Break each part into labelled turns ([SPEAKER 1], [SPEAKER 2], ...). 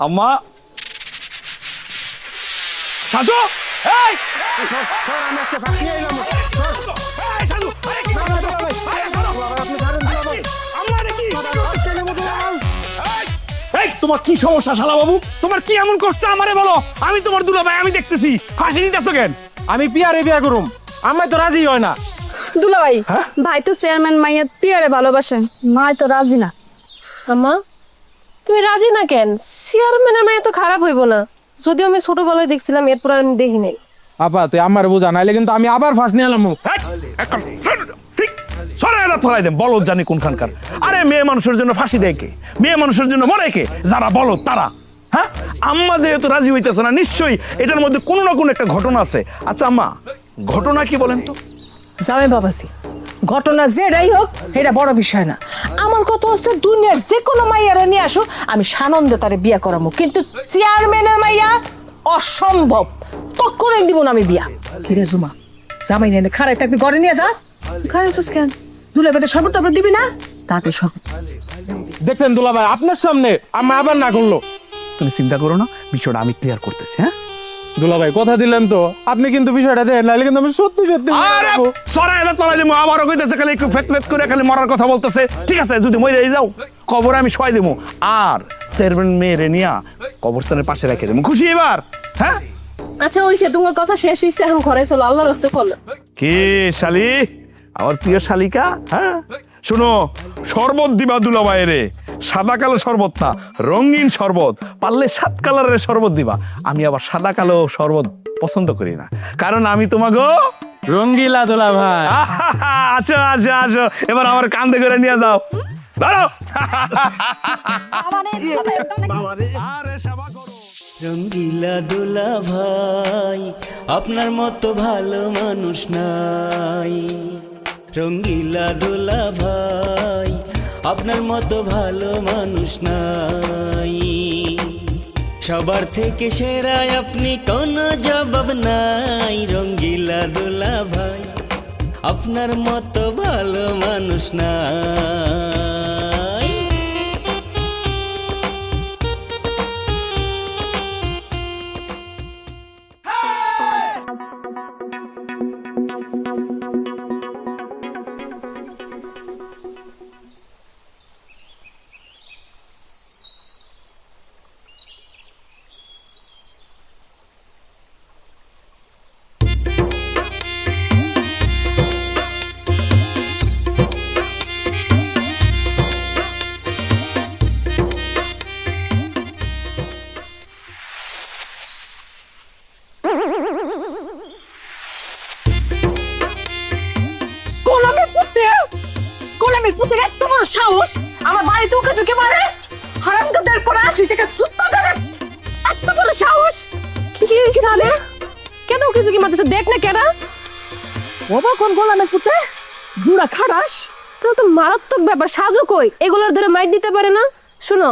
[SPEAKER 1] আম্মা সাজু এই
[SPEAKER 2] আমি আজকে ফাঁসি এলাম।
[SPEAKER 1] এই তোমার কি সমস্যা শালা বাবু? তোমার কি এমন কষ্ট আমারে বলো? আমি তোমার দুলাভাই, আমি দেখতেছি। ফাঁসি নিতেছো কেন?
[SPEAKER 2] আমি পিয়ারে বিয়া করুম, আমার তো রাজি হয় না।
[SPEAKER 3] দুলাভাই ভাই তো চেয়ারম্যান মাইয়া পিয়ারে ভালোবাসে, মাই তো রাজি না।
[SPEAKER 4] আম্মা তুমি রাজি না কেন? চেয়ারম্যানের মেয়ে তো খারাপ হইব না, যদিও আমি ছোটবেলায় দেখছিলাম, এরপর আর আমি দেখি নাই।
[SPEAKER 2] আপা তুই আমার বোঝা নাইলে কিন্তু আমি আবার ফাঁস নিয়ে এলাম।
[SPEAKER 1] বলদ জানি কোনখানকার। আরে মেয়ে মানুষের জন্য ফাঁসি দেয় কে? মেয়ে মানুষের জন্য মরে কে? যারা বলদ তারা। হ্যাঁ, আম্মা যেহেতু রাজি হইতেছে না, নিশ্চয়ই এটার মধ্যে কোনো না কোনো একটা ঘটনা আছে। আচ্ছা আম্মা, ঘটনা কি বলেন তো?
[SPEAKER 5] জামাই বাবাজি, ঘটনা যেটাই হোক এটা বড় বিষয় না। আমার কথা হচ্ছে দুনিয়ার যে কোনো মাইয়ারে নিয়ে আসো, আমি সানন্দে তারে বিয়া করামু, কিন্তু চেয়ারম্যানের মাইয়া অসম্ভব, তক্ষণই দিব না আমি বিয়া। কিরে জুমা, জামাই নিয়ে খারাই থাকবি, ঘরে নিয়ে যা। খারাইছিস কেন? দুলে বেটা শরবত টরবত দিবি না? তাতে শরবত
[SPEAKER 2] দেখছেন দুলা ভাই, আপনার সামনে আমি আবার না করলো।
[SPEAKER 1] তুমি চিন্তা করো না, বিষয়টা আমি ক্লিয়ার করতেছি। হ্যাঁ
[SPEAKER 2] দুলা ভাই কথা দিলেন তো, আপনি কিন্তু বিষয়টা দেন, নাহলে কিন্তু আমি সত্যি সত্যি
[SPEAKER 1] আরে সরাইলে তলাই দিমু, আবারও কইতেছে খালি একটু ফেট ফেট করে খালি মরার কথা বলতেছে। ঠিক আছে, যদি মরে যাও কবরে আমি শোয়াই দিমু, আর চেয়ারম্যান মেয়েরে নিয়া কবরস্থানের পাশে রেখে দেবো। খুশি এবার? হ্যাঁ
[SPEAKER 4] আচ্ছা ওইসে তোমার কথা শেষ হইছে, এখন ঘরে চলো, আল্লাহর রাস্তে ফলো।
[SPEAKER 1] কি শালি, আমার প্রিয় শালিকা? হ্যাঁ শুনো, শরবত দিবা দুলাভাই রে, সাদা কালো শরবত না, রঙিন শরবত, পারলে 7 কালারের শরবত দিবা। আমি আবার সাদা কালো শরবত পছন্দ করি না, কারণ আমি তোমাকে
[SPEAKER 2] রঙ্গিলা দুলা ভাই।
[SPEAKER 1] আচ্ছা আচ্ছা আচ্ছা, এবার আমার কান্দে করে নিয়ে যাও। ধরো। আরে সেবা করো।
[SPEAKER 6] রঙ্গিলা দুলা ভাই, আপনার মতো ভালো মানুষ নাই। রঙ্গিলা দুলা ভাই, আপনার মতো ভালো মানুষ নাই। সবার থেকে সেরা আপনি, কোনো জবাব নাই। রঙ্গিলা দুলা ভাই, আপনার মতো ভালো মানুষ নাই।
[SPEAKER 5] গোলামের পুতে এত বড় সাহস, আমার বাড়িতে উকে ঝুঁকে মারে, হারামজাদার পরে 80 টাকা জুতা দেবে, এত বড় সাহস।
[SPEAKER 4] কি হয়েছে তাহলে? কেন কিছু কি মারতেছে? দেখ না কেডা।
[SPEAKER 5] বাবা কোন গোলামের পুতে বুড়া খাড়াস।
[SPEAKER 4] তাহলে তো মারাত্মক ব্যাপার। সাজু কই? এগুলোর ধরে মাইর দিতে পারে না? শুনো,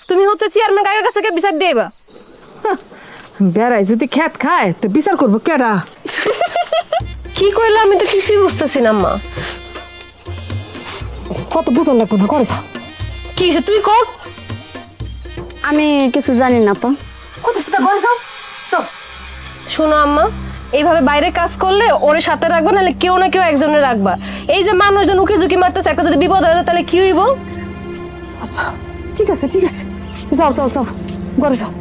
[SPEAKER 4] তুমি হচ্ছে চেয়ারম্যান কাকার কাছে গিয়ে বিচার দেবা।
[SPEAKER 5] বেড়াই যদি খেত খায় তো বিচার করবো কেডা?
[SPEAKER 4] কি কইলা আমি তো কিছুই বুঝতেছি না আম্মা।
[SPEAKER 5] কত বুঝন লাগবে না, করে যা।
[SPEAKER 4] কি হইছে তুই কও?
[SPEAKER 3] আমি কিছু জানি না আপা।
[SPEAKER 5] কত সেটা করে যাও। চল
[SPEAKER 4] শোনো আম্মা, এইভাবে বাইরে কাজ করলে ওরে সাথে রাখবা, নাহলে কেউ না কেউ একজনে রাখবা। এই যে মানুষজন উকি ঝুঁকি মারতেছে, একটা যদি বিপদ হয় তাহলে কি হইব?
[SPEAKER 5] আচ্ছা ঠিক আছে ঠিক আছে, যাও যাও যাও, ঘরে যাও।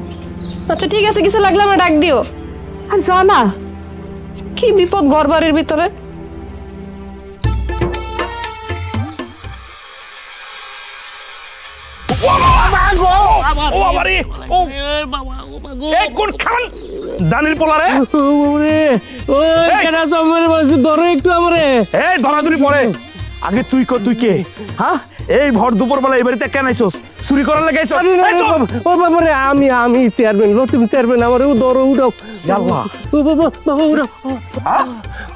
[SPEAKER 4] আচ্ছা ঠিক আছে, কিছু লাগলে আমার ডাক দিও।
[SPEAKER 5] আর যাও না।
[SPEAKER 4] কি বিপদ ঘর বাড়ির ভিতরে।
[SPEAKER 1] ও বাবারে, ও এই কোন খান দানির পোলারে?
[SPEAKER 2] ওই কেডা জমের বসে ধরো একটু আমারে।
[SPEAKER 1] এই ধরাধরি পড়ে। আগে তুই কর, তুই কে? হ্যাঁ, এই ভর দুপুর বেলা এই বাড়িতে কেন আইছস? চুরি করার লাগে আইছস?
[SPEAKER 2] ও বাবা রে, আমি চেয়ারম্যান, লতিম চেয়ারম্যান, আমারে ধরো উঠাও।
[SPEAKER 1] আল্লাহ,
[SPEAKER 2] ও বাবা বাবা উঠাও।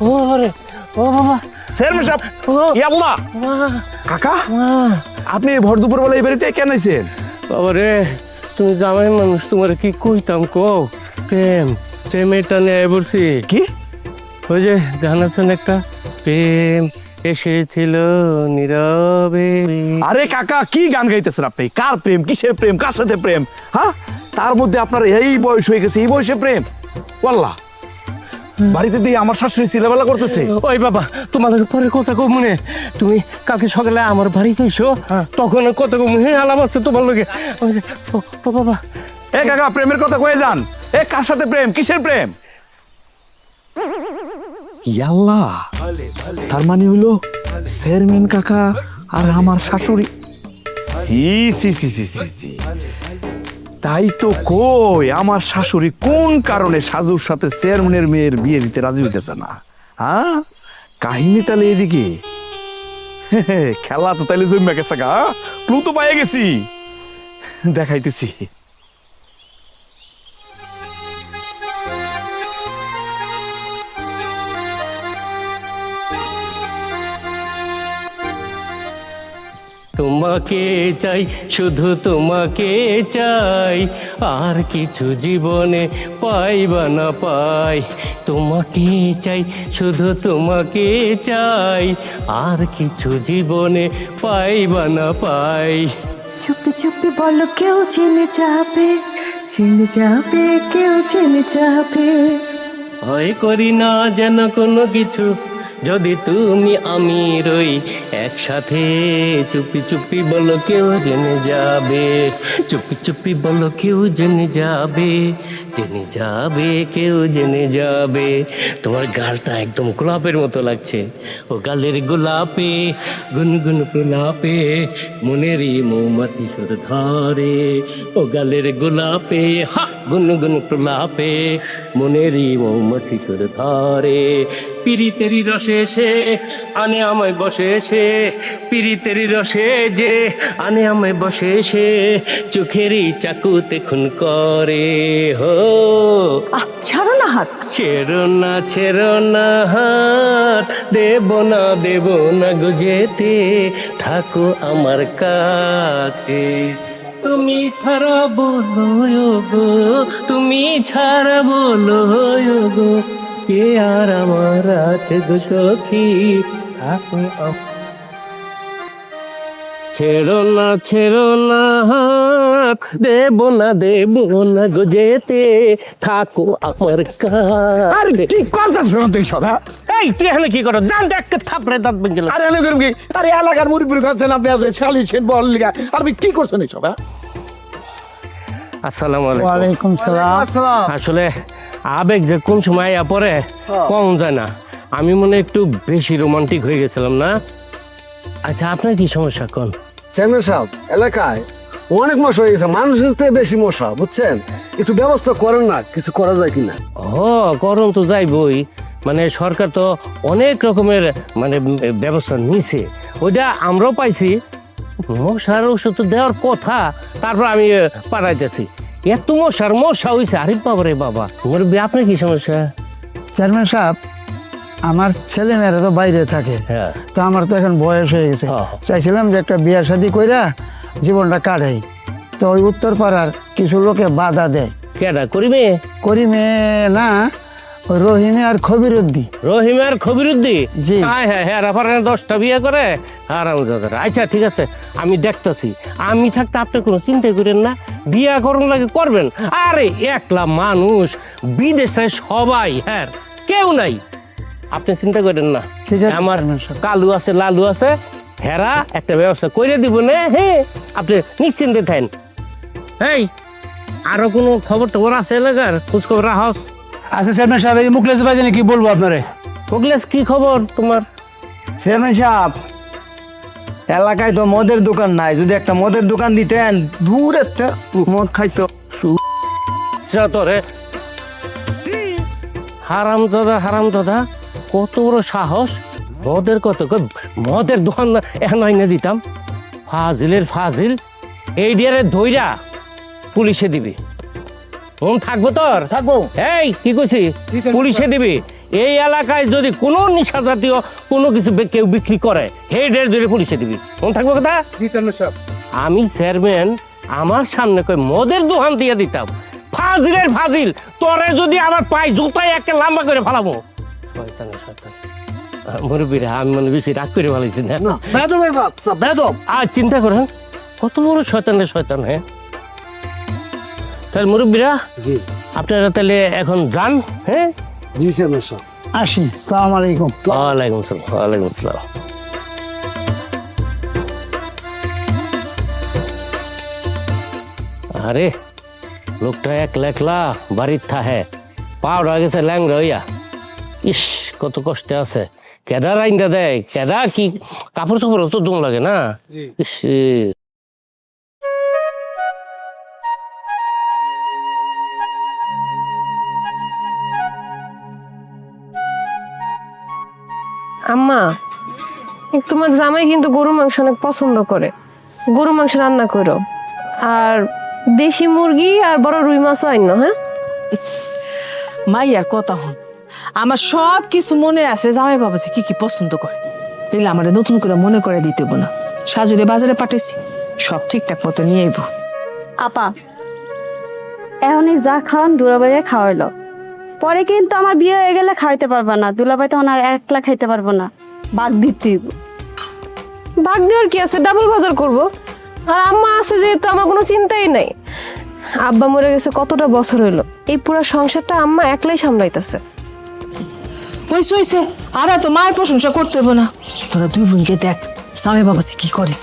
[SPEAKER 2] ও বাবা রে, ও বাবা।
[SPEAKER 1] চেয়ারম্যান সাহেব, ইয়া আল্লাহ। কাকা, আপনি এই ভর দুপুর বেলা এই বাড়িতে কেন আইছেন?
[SPEAKER 2] বাবা রে, তুমি জামাই মানুষ, তোমার কি কইতাম কও? প্রেম এটা নিয়ে বলছি।
[SPEAKER 1] কি?
[SPEAKER 2] ওই যে গান আছেন একটা, প্রেম এসেছিল নীরবে।
[SPEAKER 1] আরে কাকা কি গান গাইতেছেন আপনি? কার প্রেম, কিসের প্রেম, কার সাথে প্রেম? হ্যাঁ, তার মধ্যে আপনার এই বয়স হয়ে গেছে, এই বয়সে প্রেম? ওয়াল্লাহ, বাড়িতে দিয়ে আমার শাশুড়ি ছিলেবেলা করতেছে।
[SPEAKER 2] ওই বাবা, তোমার পরে কথা কম মনে, তুমি কালকে সকালে আমার বাড়িতে এসো, তখন কথা কম মনে আলাপ আছে তোমার লগে। বাবা,
[SPEAKER 1] এ কাকা, প্রেমের কথা কয়ে যান। এ কার সাথে প্রেম, কিসের প্রেম? ইয়াল্লাহ, তার মানে হইলো চেয়ারম্যান কাকা আর আমার শাশুড়ি। সি সি সি সি সি সি। তাই তো কই, আমার শাশুড়ি কোন কারণে সাজুর সাথে চেয়ারম্যানের মেয়ের বিয়ে দিতে রাজি হইতেছে না? হ্যাঁ, কাহিনী তাহলে এদিকে। খেলা তো তাহলে জমে গেছে গা, ক্লু তো পাইয়ে গেছি, দেখাইতেছি।
[SPEAKER 2] তোমাকে চাই, শুধু তোমাকে চাই, আর কিছু জীবনে পাই বা না পাই। তোমাকে চাই, শুধু তোমাকে চাই, আর কিছু জীবনে পাই বা না পাই।
[SPEAKER 7] চুপি চুপি বলো কেউ চিনে যাবে, কেউ চিনে যাবে।
[SPEAKER 2] ভয় করি না যেন কোনো কিছু, যদি তুমি আমি রই একসাথে। চুপি চুপি বলো কেউ জেনে যাবে, চুপি চুপি বলো কেউ জেনে যাবে, জেনে যাবে, কেউ জেনে যাবে। তোমার গালটা একদম গোলাপের মতো লাগছে, ও গালের গোলাপে গুনগুন প্রলাপে মনেরই মৌমাছি সুর ধরে। ও গালের গোলাপে হা গুনগুন প্রলাপে মনেরই মৌমাছি সুর ধরে। পিরিতেরি রসে সে আনে আমায় বসে সে, পিরিতেরি রসে যে আনে আমায় বসে সে, চোখেরই চাকুতে খুন করে। হো
[SPEAKER 5] ছাড়ো না হাত।
[SPEAKER 2] ছেড়ো না হাত, দেব না গো যেতে, থাকো আমার কাছে। তুমি ছাড়া বলো গো, তুমি ছাড়া বলো গো, কে আর আমার আছে গো সখী। ছেড়ো না হাত, দেব না গো যেতে, থাকো আমার কাছে।
[SPEAKER 1] ঠিক করতেছ না তুই সদা?
[SPEAKER 2] এই তুই এখানে কি করো? জান দেখ থাপড়ে দাঁত ভেঙে গেল।
[SPEAKER 1] আরে এনে করুন কি? আরে এলাকার মুড়িপুরি খাচ্ছেন আপনি, আছে চালিয়েছেন বল লিগা, আর কি করছেন এই সব?
[SPEAKER 2] আসসালামু আলাইকুম।
[SPEAKER 8] ওয়ালাইকুম সালাম।
[SPEAKER 2] আসলে আবেগ যে কোন সময় আয়া পরে কম যায় না, আমি মনে একটু বেশি রোমান্টিক হয়ে গেছিলাম না। আচ্ছা, আপনার কি সমস্যা কোন?
[SPEAKER 8] চেয়ারম্যান সাহেব, এলাকায় অনেক মশা হয়ে গেছে, মানুষের থেকে বেশি মশা, বুঝছেন? একটু ব্যবস্থা করেন না, কিছু করা যায় কিনা?
[SPEAKER 2] ও করণ তো যাইবই, মানে সরকার তো অনেক রকমের মানে ব্যবস্থা নিছে, ওইটা আমরাও পাইছি। মশার ওষুধ তো দেওয়ার কথা, তারপর আমি পাঠাইতেছি। এত মশা হয়েছে, আরে বাবা রে বাবা। আপনার কি সমস্যা?
[SPEAKER 9] চেয়ারম্যান সাহেব, আমার ছেলে মেয়েরা তো বাইরে থাকে,
[SPEAKER 2] হ্যাঁ।
[SPEAKER 9] তো আমার তো এখন বয়স হয়ে গেছে, চাইছিলাম যে একটা বিয়া শাদি কইরা জীবনটা কাটাই। তো ওই উত্তর পাড়ার কিছু লোকে বাধা দেয়।
[SPEAKER 2] কেডা করিমে?
[SPEAKER 9] করিমে না, ওই রহিমে আর খবিরুদ্দি।
[SPEAKER 2] রহিমে আর খবিরুদ্দি?
[SPEAKER 9] জি।
[SPEAKER 2] হ্যাঁ হ্যাঁ হ্যাঁ, 10টা বিয়ে করে আরামজাদার। আচ্ছা ঠিক আছে, আমি দেখতেছি। আমি থাকতে আপনি কোনো চিন্তা করেন না, বিয়া করুন লাগে করবেন। আরে একলা মানুষ, বিদেশে সবাই, হ্যাঁ কেউ নাই, আপনি চিন্তা করেন না।
[SPEAKER 9] ঠিক আছে,
[SPEAKER 2] আমার কালু আছে লালু আছে, হেরা একটা ব্যবস্থা করে দিব না। হ্যাঁ, আপনি নিশ্চিন্তে থাকেন। এই আরো কোনো খবর টবর আছে এলাকার? খোঁজ খবর রাখো।
[SPEAKER 9] আচ্ছা চেয়ারম্যান সাহেব, এই মুখলেস ভাই কি বলবো আপনারে?
[SPEAKER 2] মুখলেস, কি খবর তোমার?
[SPEAKER 9] চেয়ারম্যান সাহেব, এলাকায় তো মদের দোকান নাই, যদি একটা মদের দোকান দিতেন, দূর একটা মদ খাইতো।
[SPEAKER 2] তোরে হারামজাদা, কত বড় সাহস! মদের মদের দোকান এখন আইনা দিতাম। ফাজিল এই ডিয়ারে ধইরা পুলিশে দিবি। থাকবো তোর?
[SPEAKER 9] থাকবো।
[SPEAKER 2] এই কি কইছি, পুলিশে দিবি। এই এলাকায় যদি কোনো নিশা জাতীয় কোনো কিছু কেউ বিক্রি করে, সেই ডের ধরে পুলিশে দিবি। থাকবো কথা? আমি চেয়ারম্যান, আমার সামনে কই মদের দোকান দিয়ে দিতাম। ফাজিল তোরে যদি আমার পাই জুতায় একে লম্বা করে ফালাবো। শয়তান। মুরব্বীরা আমি মনে বেশি রাগ করে ভালাইছি না
[SPEAKER 8] না বেদবের বাচ্চা বেদব।
[SPEAKER 2] আর চিন্তা করেন কত বড় শয়তানের শয়তান, হ্যাঁ? তাহলে মুরব্বীরা
[SPEAKER 8] জি
[SPEAKER 2] আপনারা তাহলে এখন যান, হ্যাঁ?
[SPEAKER 8] জি চেয়ারম্যান সাহেব।
[SPEAKER 9] আসি, সালাম আলাইকুম।
[SPEAKER 2] ওয়ালাইকুম আসসালাম, ওয়ালাইকুম আসসালাম। আরে লোকটা একলা একলা বাড়ির থাহে, পাউডা গেছে ল্যাংরা হইয়া। ইস কত কষ্টে আছে। কেডা রাইন্দা দেয়, কেডা কি কাপড় চোপড় তো দম লাগে না। ইস
[SPEAKER 4] আম্মা, তোমার জামাই কিন্তু গরু মাংস অনেক পছন্দ করে, গরু মাংস রান্না করো, আর দেশি মুরগি আর বড় রুই মাছও আইন, হ্যাঁ?
[SPEAKER 5] মাইয়ার কথা হন, আমার সব কিছু মনে আছে জামাই বাবাজি কি কি পছন্দ করে। এগুলো আমার নতুন করে মনে করে দিতে হইব না। সাজুরে বাজারে পাঠাইছি, সব ঠিকঠাক মতো নিয়ে আইব।
[SPEAKER 3] আপা এখনই যা খাওয়ান দুলাভাইকে খাওয়াইলো, পরে কিন্তু আমার বিয়ে হয়ে গেলে খাইতে পারবা না। দুলাভাই তখন আর একলা খাইতে পারবো না, বাদ দিতে হইব।
[SPEAKER 4] ভাগ দেওয়ার কি আছে, ডাবল বাজার করব। আর আম্মা আছে যেহেতু আমার কোনো চিন্তাই নাই। আব্বা মরে গেছে কতটা বছর হইলো, এই পুরো সংসারটা আম্মা একলাই সামলাইতেছে।
[SPEAKER 5] হইছে হইছে, আর তো মায়ের প্রশংসা করতে হইব না। তোরা দুই বোনকে দেখ জামাই বাবাজি কি করিস।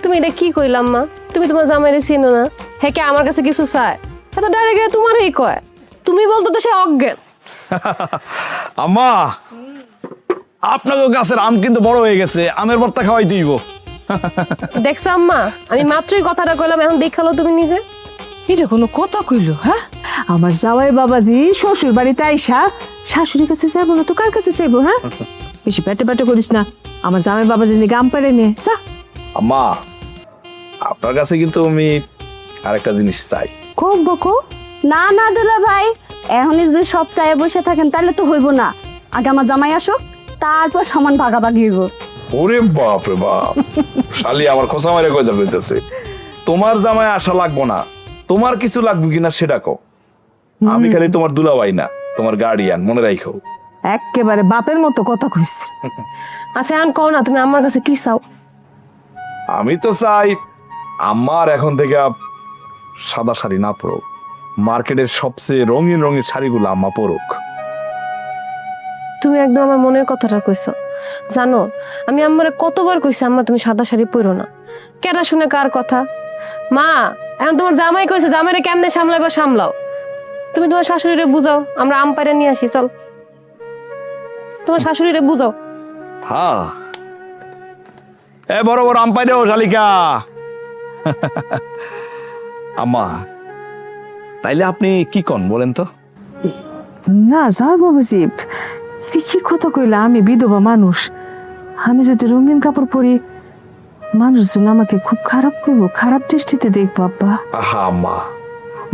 [SPEAKER 4] তুমি এটা কি কইলাম মা? তুমি তোমার জামাইরে চিনো না? হ্যাঁ কে আমার কাছে কিছু চায়? এত ডাইরেক্ট তোমারই কয়। তুমি বলতো তো সে অজ্ঞান।
[SPEAKER 1] আম্মা আপনাদের গাছের আম কিন্তু বড় হয়ে গেছে, আমের ভর্তা খাওয়াই দিব।
[SPEAKER 4] দেখছো আম্মা, আমি মাত্রই কথাটা কইলাম, এখন দেখালো তুমি নিজে।
[SPEAKER 5] এটা কোনো কথা কইল? হ্যাঁ, আমার জামাই বাবাজি শ্বশুর বাড়িতে আইসা শাশুড়ির কাছে যাবো না তো কার কাছে চাইবো? হ্যাঁ, বেশি পেটে পেটে করিস না। আমার জামাই বাবাজি নিয়ে গাম পেড়ে নে যা।
[SPEAKER 1] আম্মা আপনার কাছে কিন্তু আমি আরেকটা জিনিস চাই।
[SPEAKER 5] কম বকো।
[SPEAKER 3] না না দুলাভাই, এখনই যদি সব চাইয়ে বসে থাকেন তাহলে তো হইব না। আগে আমার জামাই আসুক, তারপর সমান ভাগাভাগি হইব।
[SPEAKER 1] ওরে বাপ রে বাপ, শালি আমার খোসা মারে কই যাইতেছে। তোমার জামাই আসা লাগবো না, তোমার কিছু লাগবে কিনা সেটা কও। আমি খালি তোমার দুলাভাই না, তোমার গার্ডিয়ান, মনে রাখো।
[SPEAKER 5] একেবারে বাপের মতো কথা কইস।
[SPEAKER 4] আচ্ছা এখন কও না, তুমি আমার কাছে কি চাও?
[SPEAKER 1] আমি তো চাই আমার এখন থেকে সাদা শাড়ি না পরুক, মার্কেটের সবচেয়ে রঙিন রঙিন শাড়িগুলো আম্মা পরুক।
[SPEAKER 4] তুমি একদম আমার মনের কথাটা কইছো। জানো আমি আম্মারে কতবার কইছি আম্মা তুমি সাদা শাড়ি পরো না, কেডা শুনে কার কথা? মা এখন তোমার জামাই কইছে, জামাইরে কেমনে সামলাইবো সামলাও। তুমি তোমার শাশুড়িরে বুঝাও, আমরা আম পাইরা নিয়ে আসি, চল। তোমার শাশুড়িরে বুঝাও।
[SPEAKER 1] হ্যাঁ এ বড় বড় আম পাই দেও শালিকা। আম্মা তাইলে আপনি কি কন বলেন তো?
[SPEAKER 5] না জামাই বাবাজি, এটা কি কথা কইলা? আমি বিধবা মানুষ, আমি যদি রঙিন কাপড় পরি মানুষজন আমাকে খুব খারাপ করবো, খারাপ দৃষ্টিতে দেখবো। আব্বা
[SPEAKER 1] আহা আম্মা,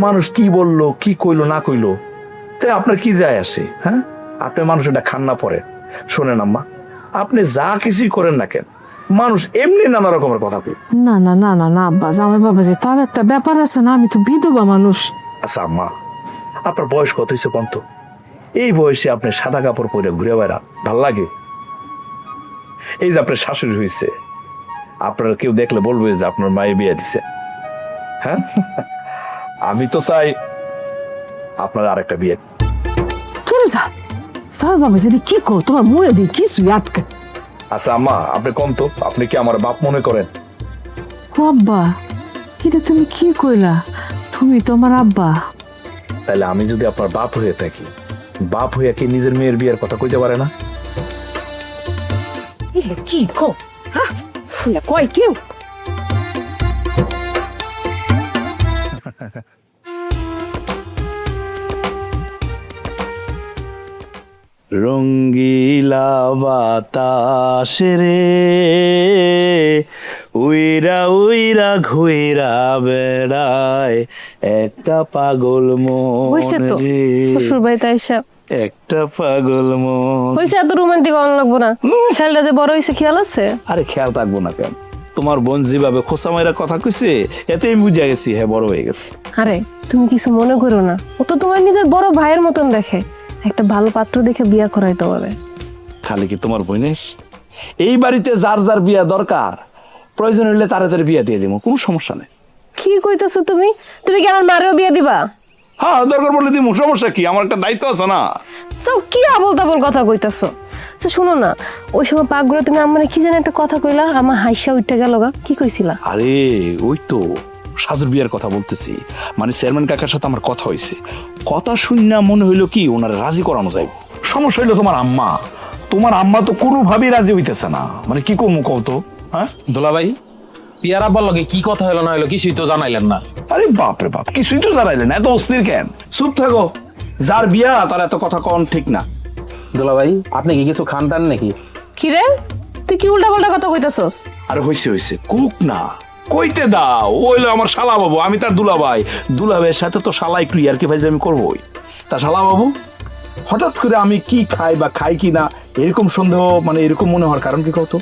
[SPEAKER 1] মানুষ কি বললো কি কইলো না কইলো তাই আপনার কি যায় আসে? হ্যাঁ, আপনি মানুষ এটা খান না পরে। শোনেন আম্মা, আপনি যা কিছুই করেন না কেন, মানুষ এমনি নানা রকমের কথা কই।
[SPEAKER 5] না না না না না আব্বা, জামাই বাবাজি তার একটা ব্যাপার আছে না, আমি তো বিধবা মানুষ।
[SPEAKER 1] আচ্ছা আম্মা, আপনার বয়স কত হয়েছে কন্ত? এই বয়সে আপনি সাদা কাপড় পরে ঘুরে বেড়া ভাল লাগে? এই যে আপনার শাশুড়ি হয়েছে, আপনারা কেউ দেখলে বলবে যে আপনার মায়ে বিয়ে দিছে। হ্যাঁ, আমি তো চাই আপনার আরেকটা বিয়ে।
[SPEAKER 5] তুই যা জামাই বাবাজি, এটা কি কো? তোমার মুয়ে দিয়ে কিছু আটকে।
[SPEAKER 1] আচ্ছা আম্মা, আপনি কম তো, আপনি কি আমার বাপ মনে করেন?
[SPEAKER 5] ও আব্বা, এটা তুমি কি কইলা? তুমি তো আমার আব্বা।
[SPEAKER 1] তাহলে আমি যদি আপনার বাপ হয়ে থাকি, বাপ হইয়া কি নিজের মেয়ের বিয়ের কথা কইতে পারে না?
[SPEAKER 5] এটা কি কো? হ্যাঁ, এটা কয় কেউ?
[SPEAKER 1] রঙ্গিলা বাতাস রে উইরা উইরা ঘুইরা বেড়ায় একটা পাগল
[SPEAKER 4] হইছে
[SPEAKER 1] মন
[SPEAKER 4] তো
[SPEAKER 1] রে,
[SPEAKER 4] শ্বশুর বাড়িতে আইসা।
[SPEAKER 1] একটা পাগল মন।
[SPEAKER 4] হইছে, এত রোমান্টিক অন লাগবো না। ছেলেটা যে বড় হইছে খেয়াল আছে?
[SPEAKER 1] আরে খেয়াল থাকবো না কেন? তোমার বোন যেভাবে খোসা মাইরা কথা কইছে এতেই বুঝা গেছি হ্যাঁ বড় হয়ে গেছে।
[SPEAKER 4] আরে তুমি কিছু মনে করো না, ও তো তোমার নিজের বড় ভাইয়ের মতন দেখে। একটা ভালো পাত্র দেখে বিয়া করাইতে হবে।
[SPEAKER 1] খালি কি তোমার বইনের? এই বাড়িতে যার যার বিয়া দরকার, প্রয়োজন হইলে তাড়াতাড়ি বিয়া দিয়ে দিব, কোনো সমস্যা নেই।
[SPEAKER 4] কি কইতেছো তুমি? তুমি কি আমার মারেও বিয়ে দিবা?
[SPEAKER 1] হ্যাঁ, দরকার পড়লে দিব, সমস্যা কি? আমার একটা দায়িত্ব আছে না।
[SPEAKER 4] সব কি আবল তাবল কথা কইতাছো? তো শুনো না, ওই সময় পাকগুলো তুমি আমার কি যেন একটা কথা কইলা, আমার হাইসা উঠতে গেল গা। কি কইছিলা?
[SPEAKER 1] আরে ওই তো সাজুর বিয়ার কথা বলতেছি। মানে চেয়ারম্যান কাকার সাথে আমার কথা হয়েছে, কথা শুননা মনে হইলো কি ওনার রাজি করানো যাইব। সমস্যা হইলো তোমার আম্মা, তোমার আম্মা তো কোনোভাবেই রাজি হইতেছে না। মানে কি করবো কও তো? হ্যাঁ
[SPEAKER 10] দুলাভাই, পিয়ার আব্বার লগে কি কথা হলো না হলো কিছুই তো জানাইলেন না।
[SPEAKER 1] আরে বাপ রে বাপ, কিছুই তো জানাইলেন, এত অস্থির কেন? চুপ থাকো, যার বিয়া তার এত কথা কন ঠিক না।
[SPEAKER 10] দুলাভাই, আপনি কি কিছু খান টান নাকি?
[SPEAKER 4] কি রে, তুই কি উল্টা পাল্টা কথা কইতাছস?
[SPEAKER 1] আরে হইছে কুক না, কইতে দাও। ওইলো আমার শালা বাবু, আমি তার দুলাভাই। দুলাভাইয়ের সাথে তো শালা একটু ইয়ারকি ভাই আমি করবোই। তা শালা বাবু, হঠাৎ করে আমি কি খাই বা খাই কি না এরকম সন্দেহ, মানে এরকম মনে হওয়ার কারণ কি কত?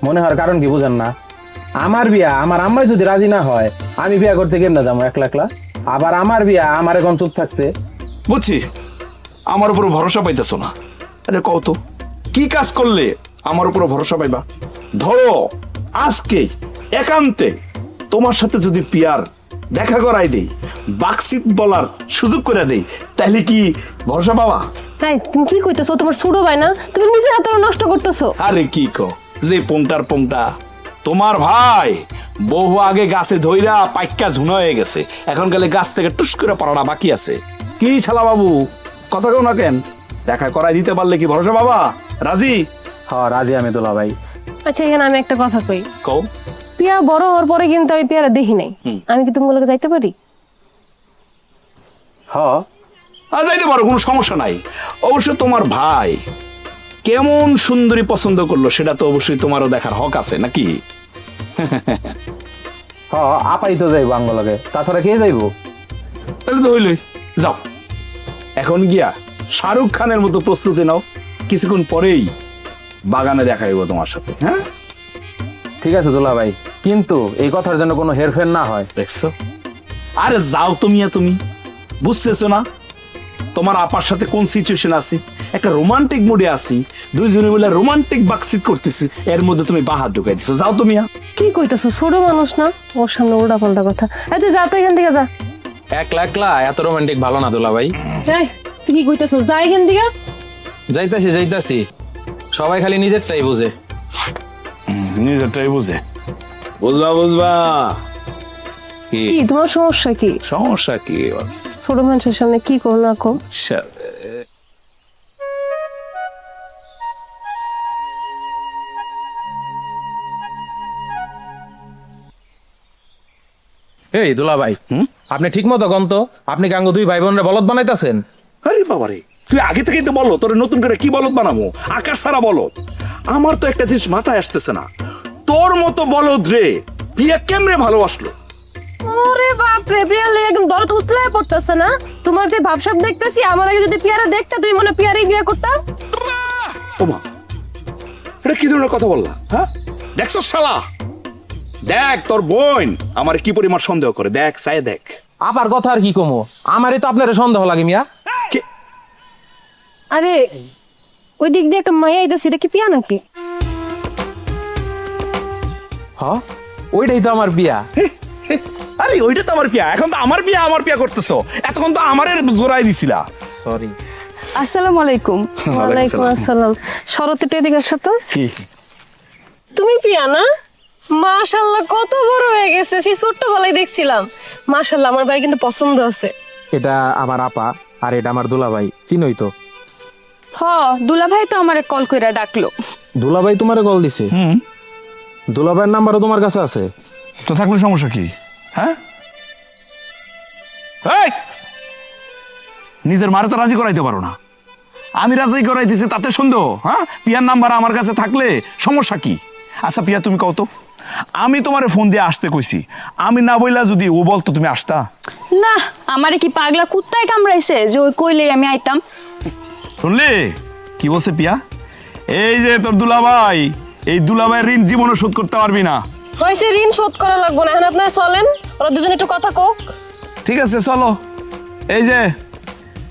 [SPEAKER 10] মনে হওয়ার কারণ কি বুঝেন না? আমার বিয়া আমার আম্মাই যদি রাজি না হয়, আমি বিয়া করতে কেমনে যাবো একলা একলা? আবার আমার বিয়া আমার এখন চুপ থাকতে।
[SPEAKER 1] বুঝছি, আমার উপর ভরসা পাইতেছো না। আরে কত কি কাজ করলে আমার উপর ভরসা পাইবা? ধরো আজকে একান্তে তোমার সাথে যদি পিয়ার দেখা করাই দেই, বাকসিত বলার সুযোগ করে দেই, তাহলে কি ভরসা পাবা?
[SPEAKER 4] তাই তুমি কি কইতাছো? তোমার ছোট ভাই না, তুমি নিজের হাতে নষ্ট করতেছো।
[SPEAKER 1] আরে কি কো যে পোংটার পোংটা, তোমার ভাই বহু আগে গাছে ধইরা পাইক্কা ঝুনা হয়ে গেছে, এখন গেলে গাছ থেকে টুস করে পড়াটা বাকি আছে। কি শালা বাবু, কথা কেউ না কেন? দেখা করাই দিতে পারলে কি ভরসা বাবা? রাজি?
[SPEAKER 10] হ্যাঁ রাজি আমি দুলাভাই।
[SPEAKER 4] আচ্ছা, এখানে আমি একটা কথা কই।
[SPEAKER 1] কও।
[SPEAKER 4] পিয়া বড় হওয়ার পরে কিন্তু আমি পিয়ারা দেখি নাই, আমি কি তোমাগুলোকে যাইতে পারি?
[SPEAKER 10] হ্যাঁ
[SPEAKER 1] যাইতে পারো, কোনো সমস্যা নাই। অবশ্য তোমার ভাই কেমন সুন্দরী পছন্দ করলো সেটা তো অবশ্যই তোমারও দেখার হক আছে নাকি?
[SPEAKER 10] হ্যাঁ, আপাই তো যাইবো আঙ্গলকে, তাছাড়া কে যাইবো?
[SPEAKER 1] তাহলে তো হইলই, যাও এখন গিয়া শাহরুখ খানের মতো প্রস্তুতি নাও, কিছুক্ষণ পরেই বাগানে দেখা হইব তোমার সাথে। হ্যাঁ
[SPEAKER 10] ঠিক আছে দুলাভাই, কিন্তু এই কথার জন্য কোনো হেরফের না হয়।
[SPEAKER 1] দেখছো? আরে যাও তুমি বুঝতেছো না তোমার আপার সাথে কোন সিচুয়েশন আছি? একটা রোমান্টিক মুডে আছি, দুইজনে মিলে রোমান্টিক বাকসিট করতেছি, এর মধ্যে তুমি বাহার ঢুকাই দিছো। যাও তুমি।
[SPEAKER 4] কি কইতাছো? ছোট মানুষ না, ওর সামনে উল্টা পাল্টা কথা। এই তুই যা তো এখান থেকে যা।
[SPEAKER 10] একলা একলা এত রোমান্টিক ভালো না দুলাভাই।
[SPEAKER 4] এই তুই কি কইতাছো? যা এখান থেকে।
[SPEAKER 10] যাইতাছি, সবাই খালি নিজেরটাই বুঝে।
[SPEAKER 1] নিজেরটাই বুঝে, বুঝবা কি
[SPEAKER 4] কি তোমার সমস্যা কি?
[SPEAKER 1] সমস্যা কি?
[SPEAKER 4] ছোট মানুষের সামনে কি কো না কো?
[SPEAKER 10] এই দুলাভাই, আপনি ঠিক মতো গন্ত, আপনি গাঙ্গ দুই ভাই বোনরে বলদ বানাইতাছেন?
[SPEAKER 1] আরে বাবারে, তুই আগে থেকেই তো বলো তোর নতুন করে কি বলদ বানাবো? আকাশ ছাড়া বলদ। আমার তো একটা জিনিস মাথায় আসতেছে না, তোর মতো বলদ রে প্রিয়া কেমনে ভালোবাসলো?
[SPEAKER 4] ওরে বাপ রে, প্রিয়া একদম দরদ উতলায় পড়তেছে না? তোমার যে ভাবসাব দেখতেছি, আমার আগে যদি পিয়ারা দেখতে তুমি মনে পিয়ারই বিয়ে করতা।
[SPEAKER 1] ওমা, এটা কি ধরনের কথা বললা? হ্যাঁ দেখছো শালা, দেখ তোর বোন আমার কি পরিমাণ সন্দেহ করে, দেখ চাই দেখ।
[SPEAKER 10] আবার কথা আর কি কমো, আমারই তো আপনার সন্দেহ লাগে মিয়া।
[SPEAKER 4] আরে ওই দিক দিয়ে একটা মায়া আইতাছে, এটা কি পিয়া নাকি?
[SPEAKER 10] হ্যাঁ, ওইটাই তো আমার বিয়া।
[SPEAKER 1] আরে ওইটা তো আমার বিয়া, এখন তো আমার বিয়া করতেছো, এতক্ষণ তো আমারে জোড়াই দিছিলা।
[SPEAKER 10] সরি।
[SPEAKER 3] আসসালামু আলাইকুম।
[SPEAKER 4] ওয়ালাইকুম আসসালাম। শরৎটা এদিকে আসো তো।
[SPEAKER 1] কি
[SPEAKER 4] তুমি পিয়া না? মাশাআল্লাহ, কত বড় হয়ে গেছে, সেই ছোট্টবেলায় দেখছিলাম। মাশাআল্লাহ, আমার ভাই কিন্তু পছন্দ আছে।
[SPEAKER 10] এটা আমার আপা আর এটা আমার দুলাভাই, চিনোই তো।
[SPEAKER 3] হ, দুলাভাই তো আমারে কল কইরা ডাকলো।
[SPEAKER 10] দুলাভাই তোমারে কল দিছে? দুলাভাইয়ের নাম্বারও তোমার কাছে আছে?
[SPEAKER 1] তো থাকলে সমস্যা কি? হ্যাঁ, এই, নিজের মারে তো রাজি করাইতে পারো না, আমি রাজি করাইতেছি তাতে সন্দেহ? হ্যাঁ, পিয়ার নাম্বার আমার কাছে থাকলে সমস্যা কি? আচ্ছা পিয়া, তুমি কও তো, আমি তোমারে ফোন দিয়ে আসতে কইছি, আমি না বইলা যদি ও বলতো তুমি আসতা?
[SPEAKER 3] না, আমারে কি পাগলা কুত্তায় কামড়াইছে যে ওই কইলেই আমি আইতাম?
[SPEAKER 1] শুনলি কি বলছে পিয়া? এই যে তোর দুলাভাই, এই দুলাভাইয়ের ঋণ জীবনে শোধ করতে পারবি না।
[SPEAKER 4] হয়েছে, ঋণ শোধ করা লাগবে না, এখন আপনারা চলেন, ওরা দুজন একটু কথা কোক।
[SPEAKER 1] ঠিক আছে চলো, এই যে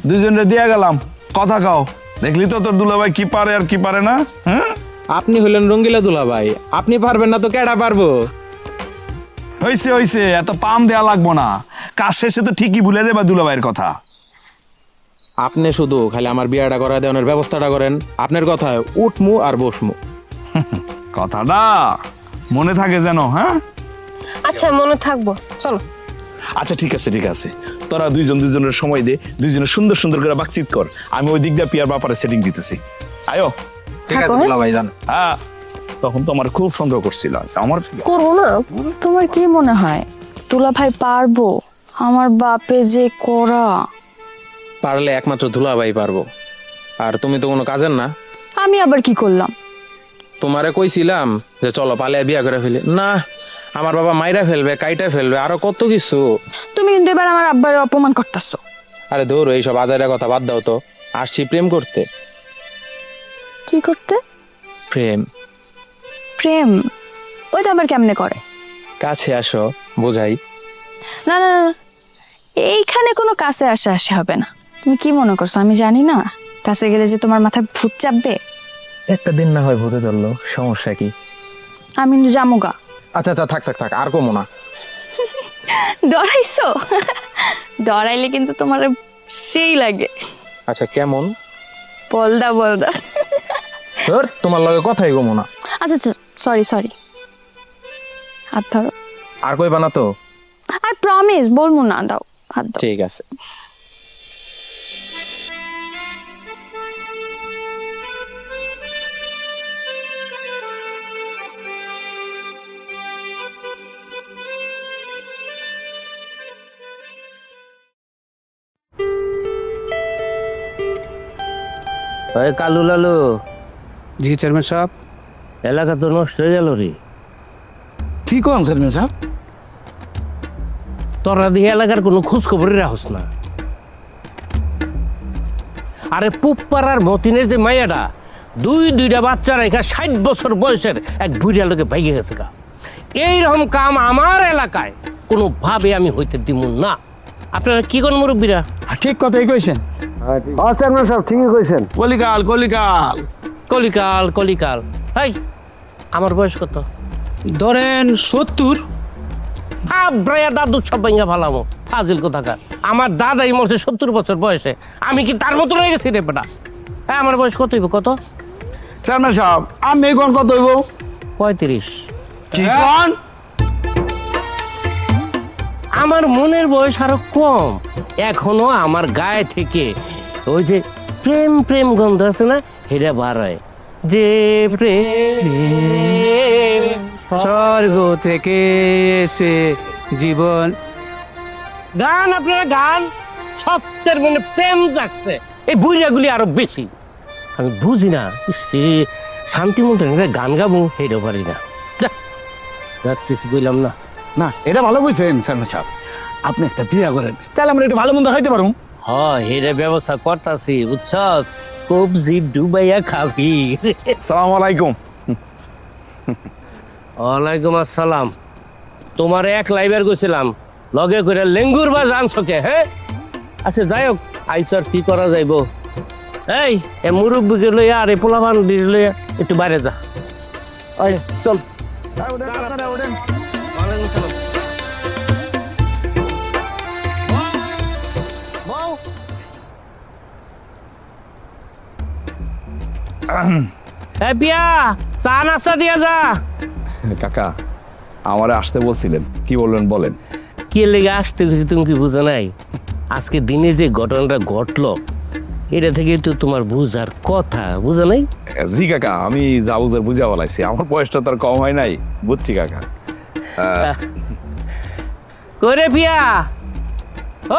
[SPEAKER 1] দুজনে দিয়া গেলাম, কথা কাও, দেখলি তো তোর দুলাভাই কি পারে আর কি পারে না। হ্যাঁ,
[SPEAKER 10] আপনি হলেন রঙ্গিলা দুলাভাই, আপনি পারবেন না তো কেডা পারবো?
[SPEAKER 1] হইছে হইছে, এত পাম দেয়া লাগবো না। কাজ শেষে তো ঠিকই ভুলে যাবে দুলাভাইয়ের কথা।
[SPEAKER 10] আপনি শুধু খালি আমার বিয়াটা করা দেওয়ার ব্যবস্থাটা করেন। আপনার কথায় উঠমু আর বসমু।
[SPEAKER 1] কথাটা মনে থাকে যেন। হ্যাঁ
[SPEAKER 4] আচ্ছা মনে থাকবো, চলো।
[SPEAKER 1] আচ্ছা ঠিক আছে ঠিক আছে, তোরা দুইজনের সময় দে, দুইজনে সুন্দর সুন্দর করে বাকচিত কর। আমি ওই দিক দিয়ে পিয়ার ব্যাপারে সেটিং দিতেছি। আয়ো।
[SPEAKER 10] ঠিক আছে দুলাভাই, যান।
[SPEAKER 1] হ্যাঁ, তখন তো আমার খুব সন্দেহ করছিল। আচ্ছা, আমার
[SPEAKER 4] করবো না।
[SPEAKER 3] তোমার কি মনে হয় দুলা ভাই পারবো? আমার বাপে যে করা।
[SPEAKER 10] পারলে একমাত্র দুলাভাই পারবো। আর তুমি তো কোনো কাজের না।
[SPEAKER 3] আমি আবার কি করলাম?
[SPEAKER 10] তোমারে কইছিলাম যে চলো পালিয়ে বিয়া করে ফেলি, না আমার বাবা মাইরা ফেলবে, কাইটা ফেলবে, আরো কত কিছু।
[SPEAKER 3] তুমি কিন্তু এবার আমার আব্বার অপমান করতেছো।
[SPEAKER 10] আরে ধরো এইসব আজারের কথা বাদ দাও তো, আসছি প্রেম করতে।
[SPEAKER 3] কি করতে?
[SPEAKER 10] প্রেম।
[SPEAKER 3] প্রেম? ওইটা আবার কেমনে করে?
[SPEAKER 10] কাছে আসো বোঝাই।
[SPEAKER 3] না না না, এইখানে কোনো কাছে আসে হবে না। তুমি কি মনে করছো আমি জানি না? কাছে গেলে যে তোমার মাথায় ভূত চাপবে?
[SPEAKER 10] একটা দিন না হয় ভূতে ধরলো, সমস্যা কি?
[SPEAKER 3] আমি জামুগা।
[SPEAKER 10] আচ্ছা আচ্ছা, থাক থাক থাক, আর কমো না।
[SPEAKER 3] ডরাইছো? ডরাইলে কিন্তু তোমার সেই লাগে।
[SPEAKER 10] আচ্ছা কেমন?
[SPEAKER 3] বলদা বলদা।
[SPEAKER 10] ধর তোমার লগে কথাই কমো না।
[SPEAKER 3] আচ্ছা আচ্ছা, সরি সরি। হাত ধরো।
[SPEAKER 10] আর কইবা না তো?
[SPEAKER 3] আর প্রমিস বলবো না, দাও হাত দাও।
[SPEAKER 10] ঠিক আছে।
[SPEAKER 2] ওই কালু লালু,
[SPEAKER 9] জি চেয়ারম্যান সাহেব।
[SPEAKER 2] এলাকা তো নষ্ট হয়ে গেল রে।
[SPEAKER 9] কি কোন চেয়ারম্যান সাহেব?
[SPEAKER 2] তোরা দিয়ে এলাকার কোনো খোঁজ খবরই রাখস না। আরে পুপাড়ার মতিনের যে মাইয়াটা দুইটা বাচ্চা রেখা 60 বছর বয়সের এক বুড়িয়া লোকে ভাইগে গেছে গা। এইরকম কাম আমার এলাকায় কোনোভাবে আমি হইতে দিব না। আপনারা কি কোন মুরব্বীরা?
[SPEAKER 9] ঠিক কথাই কইছেন।
[SPEAKER 8] চেয়ারম্যান সাহেব ঠিকই কইছেন।
[SPEAKER 1] কলিকাল কলিকাল
[SPEAKER 2] কলিকাল কলিকাল। হাই, আমার বয়স কত?
[SPEAKER 9] ধরেন 70।
[SPEAKER 2] আব্রায়া দাদু সব ভাঙা ভালামো, ফাজিল কোথাকার। আমার দাদাই মরছে 70 বছর বয়সে, আমি কি তার মতো রয়ে গেছি রে বেটা? হ্যাঁ, আমার বয়স কত হইব? কত?
[SPEAKER 1] চেয়ারম্যান সাহেব, আমি কোন কত হইব?
[SPEAKER 2] 35।
[SPEAKER 1] কি কোন?
[SPEAKER 2] আমার মনের বয়স আরো কম। এখনো আমার গায়ে থেকে ওই যে প্রেম প্রেম গন্ধ আছে না, হেরা বার হয়। যে প্রেম
[SPEAKER 9] স্বর্গ থেকে এসে জীবন।
[SPEAKER 2] গান, আপনারা গান, সত্যের মনে প্রেম জাগছে। এই বুড়িয়াগুলি আরো বেশি। আমি বুঝি না, সে শান্তি মতো গান গাবো হেঁটেও পারি না। কিছু বললাম না।
[SPEAKER 9] না, এটা ভালো কইছেন চেয়ারম্যান সাহেব। আপনি একটা বিয়া করেন, তাহলে আমরা একটু ভালো মন্দ খাইতে পারবো।
[SPEAKER 2] হেরে ব্যবস্থা করতাছি, বুঝছস? কবজি ডুবাইয়া খাবি।
[SPEAKER 1] সালাম আলাইকুম।
[SPEAKER 2] ওয়ালাইকুম আসসালাম। তোমার এক লাইবার গেছিলাম, লগে করে লেঙ্গুর বা জানছকে। হ্যাঁ, আচ্ছা যাই হোক, আইসর কি করা যাইব? এই মুরব্বীকে লইয়া আর এই পোলাপান লইয়া একটু বাইরে যা।
[SPEAKER 1] চল।
[SPEAKER 2] পিয়া, চা নাস্তা দিয়া যা।
[SPEAKER 1] কাকা, আমারে আসতে বলছিলেন, কি বলবেন বলেন।
[SPEAKER 2] কে লেগে আসতে গেছি তুমি কি বুঝো নাই? আজকে দিনে যে ঘটনাটা ঘটলো, এটা থেকে তো তোমার বুঝার কথা, বুঝো নাই?
[SPEAKER 1] জি কাকা, আমি যা বুঝার বুঝা বলাইছি। আমার বয়সটা তার কম হয় নাই, বুঝছি কাকা।
[SPEAKER 2] করে পিয়া,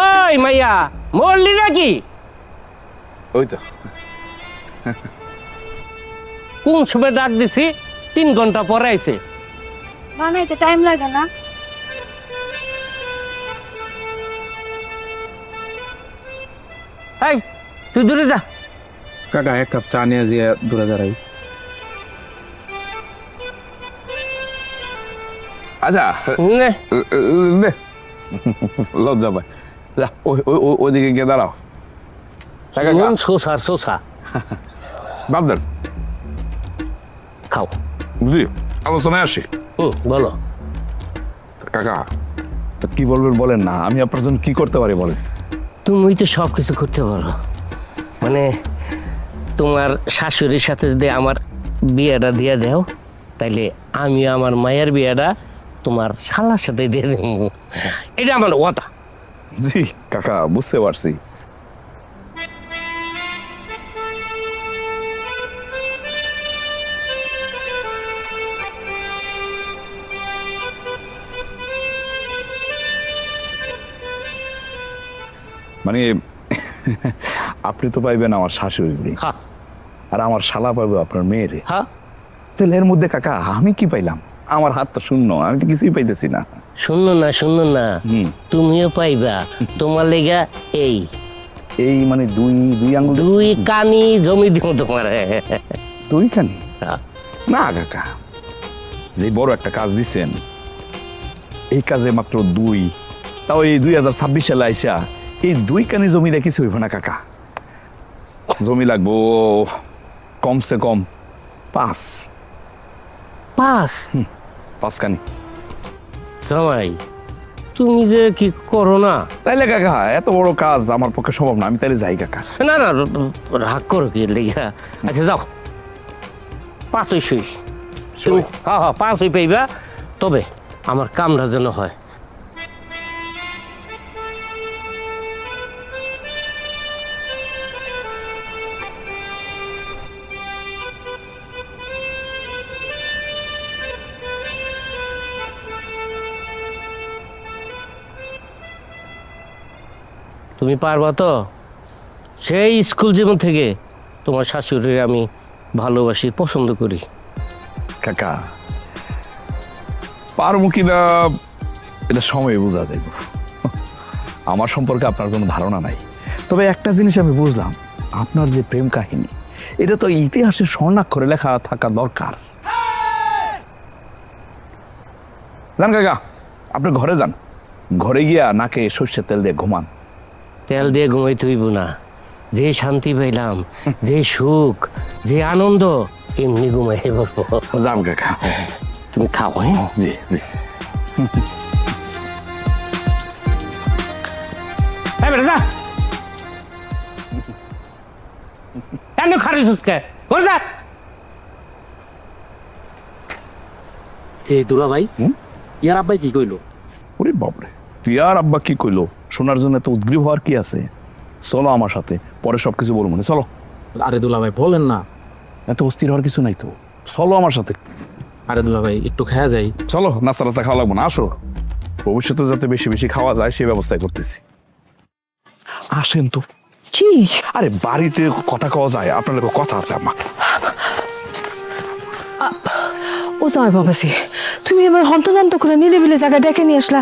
[SPEAKER 2] ওই মাইয়া মরলি নাকি?
[SPEAKER 1] ওই তো
[SPEAKER 2] কোন সময় ডাক দিছি, 3 ঘন্টা পরে আইছে।
[SPEAKER 3] বানাইতে টাইম লাগে না?
[SPEAKER 2] এই তুই দূরে যা।
[SPEAKER 10] কাকা এক কাপ চা নিয়ে যে দূরে যাই।
[SPEAKER 1] আচ্ছা
[SPEAKER 2] নে।
[SPEAKER 1] নে, লজ্জা পায়। যা ওইদিকে গিয়ে দাঁড়াও।
[SPEAKER 2] সোসা সোসা
[SPEAKER 1] বাদ দেন,
[SPEAKER 2] খাও।
[SPEAKER 1] বুঝলি, আলোচনায় আসি।
[SPEAKER 2] বলো।
[SPEAKER 1] কাকা, তো কি বলবেন বলেন না, আমি আপনার জন্য কি করতে পারি বলেন।
[SPEAKER 2] তুমি তো সব কিছু করতে পারো, মানে তোমার শাশুড়ির সাথে যদি আমার বিয়েটা দিয়ে দাও, তাইলে আমি আমার মায়ের বিয়েটা তোমার শালার সাথে দিয়ে দেব। এটা আমার কথা।
[SPEAKER 1] জি কাকা, বুঝতে পারছি। মানে আপনি তো পাইবেন আমার শাশুড়ি,
[SPEAKER 2] হ্যাঁ
[SPEAKER 1] আর আমার শালা পাইবে আপনার মেয়েরে।
[SPEAKER 2] হ্যাঁ,
[SPEAKER 1] তাহলে এর মধ্যে কাকা আমি কি পাইলাম? আমার হাত তো শূন্য, আমি তো কিছুই পাইতেছি না।
[SPEAKER 2] শুনো না, তুমিও পাইবা। তোমার লেগা এই
[SPEAKER 1] এই মানে দুই আঙ্গুল,
[SPEAKER 2] 2 কানি জমি দিব তোমার।
[SPEAKER 1] দুইখানি না কাকা, যে বড় একটা কাজ দিচ্ছেন, এই কাজে মাত্র 2, তাও এই 2026 সালে আইসা এই 2 কানি জমি দিয়ে কিছু হইব না কাকা। জমি লাগবো কমসে কম 5 কানি।
[SPEAKER 2] জামাই, তুমি যে কি করো না।
[SPEAKER 1] তাইলে কাকা এত বড় কাজ আমার পক্ষে সম্ভব না, আমি তাইলে যাই কাকা।
[SPEAKER 2] না রাগ করো কি লেগা? আচ্ছা যাও, 5 সই। তুমি হ্যাঁ 5 পাইবা, তবে আমার কামটা যেন হয়। তুমি পারবা তো? সেই স্কুল জীবন থেকে তোমার শাশুড়ির আমি ভালোবাসি, পছন্দ করি।
[SPEAKER 1] কাকা পারবো কিনা এটা সময় বোঝা যাইব। আমার সম্পর্কে আপনার কোনো ধারণা নাই, তবে একটা জিনিস আমি বুঝলাম, আপনার যে প্রেম কাহিনী, এটা তো ইতিহাসের স্বর্ণাক্ষরে লেখা থাকা দরকার। যান কাকা, আপনি ঘরে যান, ঘরে গিয়া নাকে সর্ষের তেল দিয়ে ঘুমান।
[SPEAKER 2] তেল দিয়ে ঘুমাইতে হইব না, যে শান্তি পাইলাম, যে সুখ, যে আনন্দ, এমনি ঘুমাই পড়বো।
[SPEAKER 1] যান কাকা,
[SPEAKER 2] তুমি খাও। হ্যাঁ
[SPEAKER 1] জি জি।
[SPEAKER 2] বেটা কেন খারি সুটকে বল যা।
[SPEAKER 11] এই দুলা ভাই, ইয়ার আব্বাই কি কইলো?
[SPEAKER 1] ওরে বাবরে, তুই আর আব্বা কি কইলো শোনার জন্য তো উদ্গ্রীব হওয়ার কি আছে? চলো আমার সাথে, পরে সবকিছু বলবো না, চলো।
[SPEAKER 11] আরে দুলা ভাই বলেন না।
[SPEAKER 1] এত অস্থির হওয়ার কিছু নাই তো, চলো আমার সাথে।
[SPEAKER 11] আরে দুলা ভাই একটু খাওয়া যাই।
[SPEAKER 1] চলো, নাস্তা টাস্তা খাওয়া লাগবো না, আসো। ভবিষ্যতে যাতে বেশি বেশি খাওয়া যায় সেই ব্যবস্থাই করতেছি। আসেন তো।
[SPEAKER 5] কি?
[SPEAKER 1] আরে বাড়িতে কথা কওয়া যায়, আপনার লোক কথা আছে আম্মা।
[SPEAKER 5] ও জামাই বাবাজি, তুমি এবার হন্তদন্ত করে নিরিবিলি জায়গায় ডেকে নিয়ে আসলা।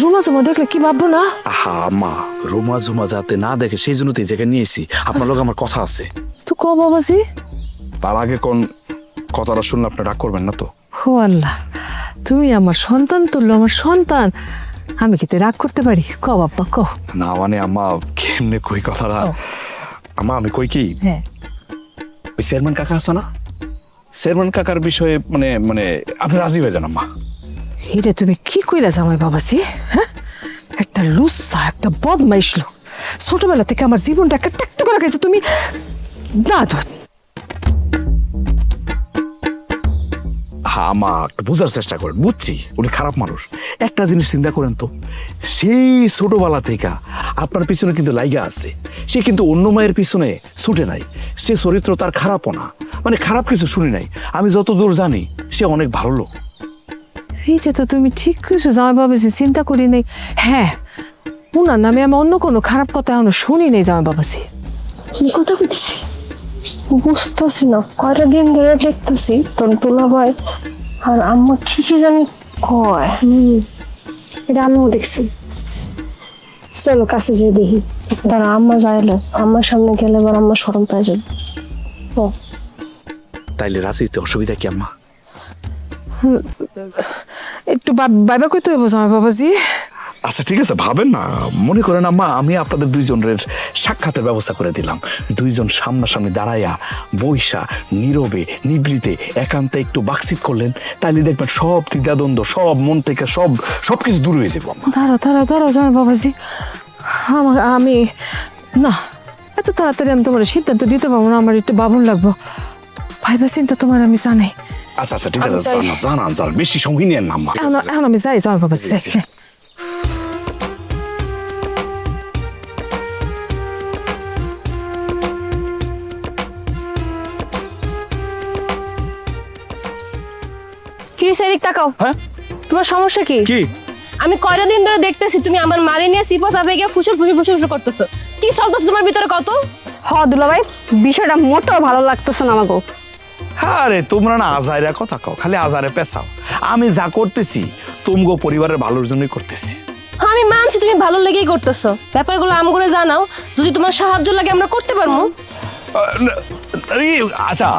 [SPEAKER 5] রুমা জমা দেখলে কি ভাববো না?
[SPEAKER 1] আহা মা, রুমা জুমা যাতে না দেখে সেই জন্য তো এই জায়গায় নিয়েছি, আপনার লোক আমার কথা আছে।
[SPEAKER 5] তো কো বাবাজি।
[SPEAKER 1] তার আগে কোন কথাটা শুনলে আপনি রাগ করবেন না তো?
[SPEAKER 5] ও আল্লাহ, তুমি আমার সন্তান তুললো, আমার সন্তান, আমি কি রাগ করতে পারি? ক বাপ্পা ক।
[SPEAKER 1] না মানে আম্মা, কেমনে কই কথাটা? আম্মা আমি কই কি,
[SPEAKER 5] হ্যাঁ,
[SPEAKER 1] ওই চেয়ারম্যান কাকা আছে না, চেয়ারম্যান কাকার বিষয়ে মানে মানে আপনি রাজি হয়ে যান আম্মা।
[SPEAKER 5] এটা তুমি কি কইলা জামাই বাবাজি? হ্যাঁ, একটা লুচ্চা, একটা বদমাইশ লোক, ছোটবেলা থেকে আমার জীবনটা একটা টাকটু করে গেছে। তুমি না তো
[SPEAKER 1] হ্যাঁ মা, একটু বোঝার চেষ্টা করেন, বুঝছি উনি খারাপ মানুষ। একটা জিনিস চিন্তা করেন তো, সেই ছোটবেলা থেকে আপনার পিছনে কিন্তু লাইগা আছে, সে কিন্তু অন্য মায়ের পিছনে ছুটে নাই, সে চরিত্র তার খারাপও না, মানে খারাপ কিছু শুনি নাই। আমি যতদূর জানি সে অনেক ভালো লোক।
[SPEAKER 5] এই যে তো তুমি ঠিক কইছো জামাই বাবাজি, চিন্তা করি নাই। হ্যাঁ, উনার নামে আমি অন্য কোনো খারাপ কথা এখনো শুনি নাই জামাই বাবাজি।
[SPEAKER 4] কি কথা বলছি বুঝতেছি না, কয়টা দিন ধরে দেখতেছি তোর দুলা ভাই আর আম্মা কি জানি কয়। এটা আমিও দেখছি। চলো কাছে যেয়ে দেখি। দাঁড়া, আম্মা যাইলো, আম্মার সামনে গেলে এবার আম্মা শরম পেয়ে যাবে।
[SPEAKER 1] তাইলে রাজিতে অসুবিধা কি আম্মা?
[SPEAKER 5] একটু বাইবা কইতে হইব জামাই বাবাজি।
[SPEAKER 1] আচ্ছা ঠিক আছে, ভাবেন না, মনে করেন আম্মা আমি আপনাদের দুইজনের সাক্ষাতের ব্যবস্থা করে দিলাম। দুইজন সামনাসামনি দাঁড়াইয়া বৈশা নীরবে নিবৃতে একান্তে একটু বাকশিত করলেন, তাইলে দেখবেন সব দ্বিধাদ্বন্দ্ব, সব মন থেকে সব কিছু দূর হয়ে যাবো আম্মা।
[SPEAKER 4] দাঁড়াও জামাই বাবাজি, আমি না, এত তাড়াতাড়ি আমি তোমার সিদ্ধান্ত দিতে পারবো না, আমার একটু বাবুন লাগবো। ভাইবা চিন্তা তোমার আমি জানাই।
[SPEAKER 1] আচ্ছা আচ্ছা ঠিক আছে, জানান বেশি সঙ্গী নিয়েন না আম্মা।
[SPEAKER 4] এখন আমি যাই জামাই বাবাজি, যাই। কি সেরিক তাকাও,
[SPEAKER 1] হ্যাঁ
[SPEAKER 4] তোমার সমস্যা কি?
[SPEAKER 1] কি?
[SPEAKER 4] আমি কয়টা দিন ধরে দেখতেছি তুমি আমার মারি নিয়ে সিপো সাপে গিয়ে ফুসুর করতেছো। কি চলতেছে তোমার ভিতরে কত?
[SPEAKER 3] হ দুলাভাই, বিষয়টা মোটেও ভালো লাগতেছে না আমাকে।
[SPEAKER 1] আরে তোমরা না আজাইরা কথা কও, খালি আজারে পেছাও। আমি যা করতেছি তুমগো পরিবারের ভালোর জন্যই করতেছি।
[SPEAKER 4] আমি মানছি তুমি ভালো লেগেই করতেছো, ব্যাপারগুলো আমগরে জানাও, যদি তোমার সাহায্য লাগে আমরা করতে পারবো।
[SPEAKER 1] আচ্ছা,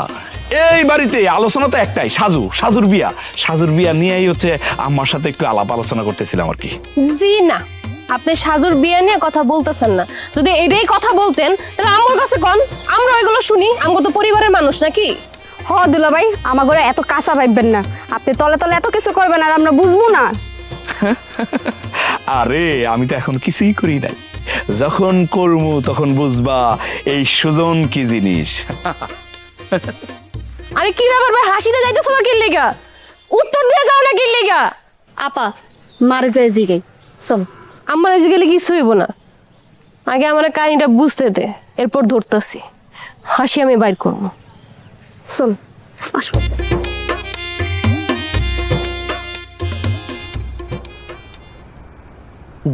[SPEAKER 1] এই বাড়িতে আলোচনা তো একটাই, সাজুর বিয়া নিয়েই হচ্ছে আমার সাথে একটু আলাপ আলোচনা করতেছিলাম আর কি।
[SPEAKER 4] জি না, আপনি সাজুর বিয়ে নিয়ে কথা বলতেছেন না। যদি এটাই কথা বলতেন তাহলে আমার কাছে কোন, আমরা ওইগুলো শুনি, আমরা তো পরিবারের মানুষ নাকি।
[SPEAKER 3] হ দুলাভাই, আমাকে এত কাঁচা ভাববেন না, আপনি তলে তলে এত কিছু করবেন আর আমরা বুঝবো না।
[SPEAKER 1] আরে আমি তো এখন কিছুই করি নাই, যখন করমু তখন বুঝবা এই সুজন কি জিনিস।
[SPEAKER 4] আরে কি ব্যাপার ভাই, হাসিতে যাইতেছো না কি লিগা? উত্তর দিয়ে যাও না কি লিগা?
[SPEAKER 3] আপা মারে যায় জিগাই, চল।
[SPEAKER 4] আমার আজ গেলে কিছু হইব না, আগে আমার কাহিনীটা বুঝতে দে, এরপর ধরতেছি, হাসি আমি বাইর করবো।
[SPEAKER 3] চল আসো।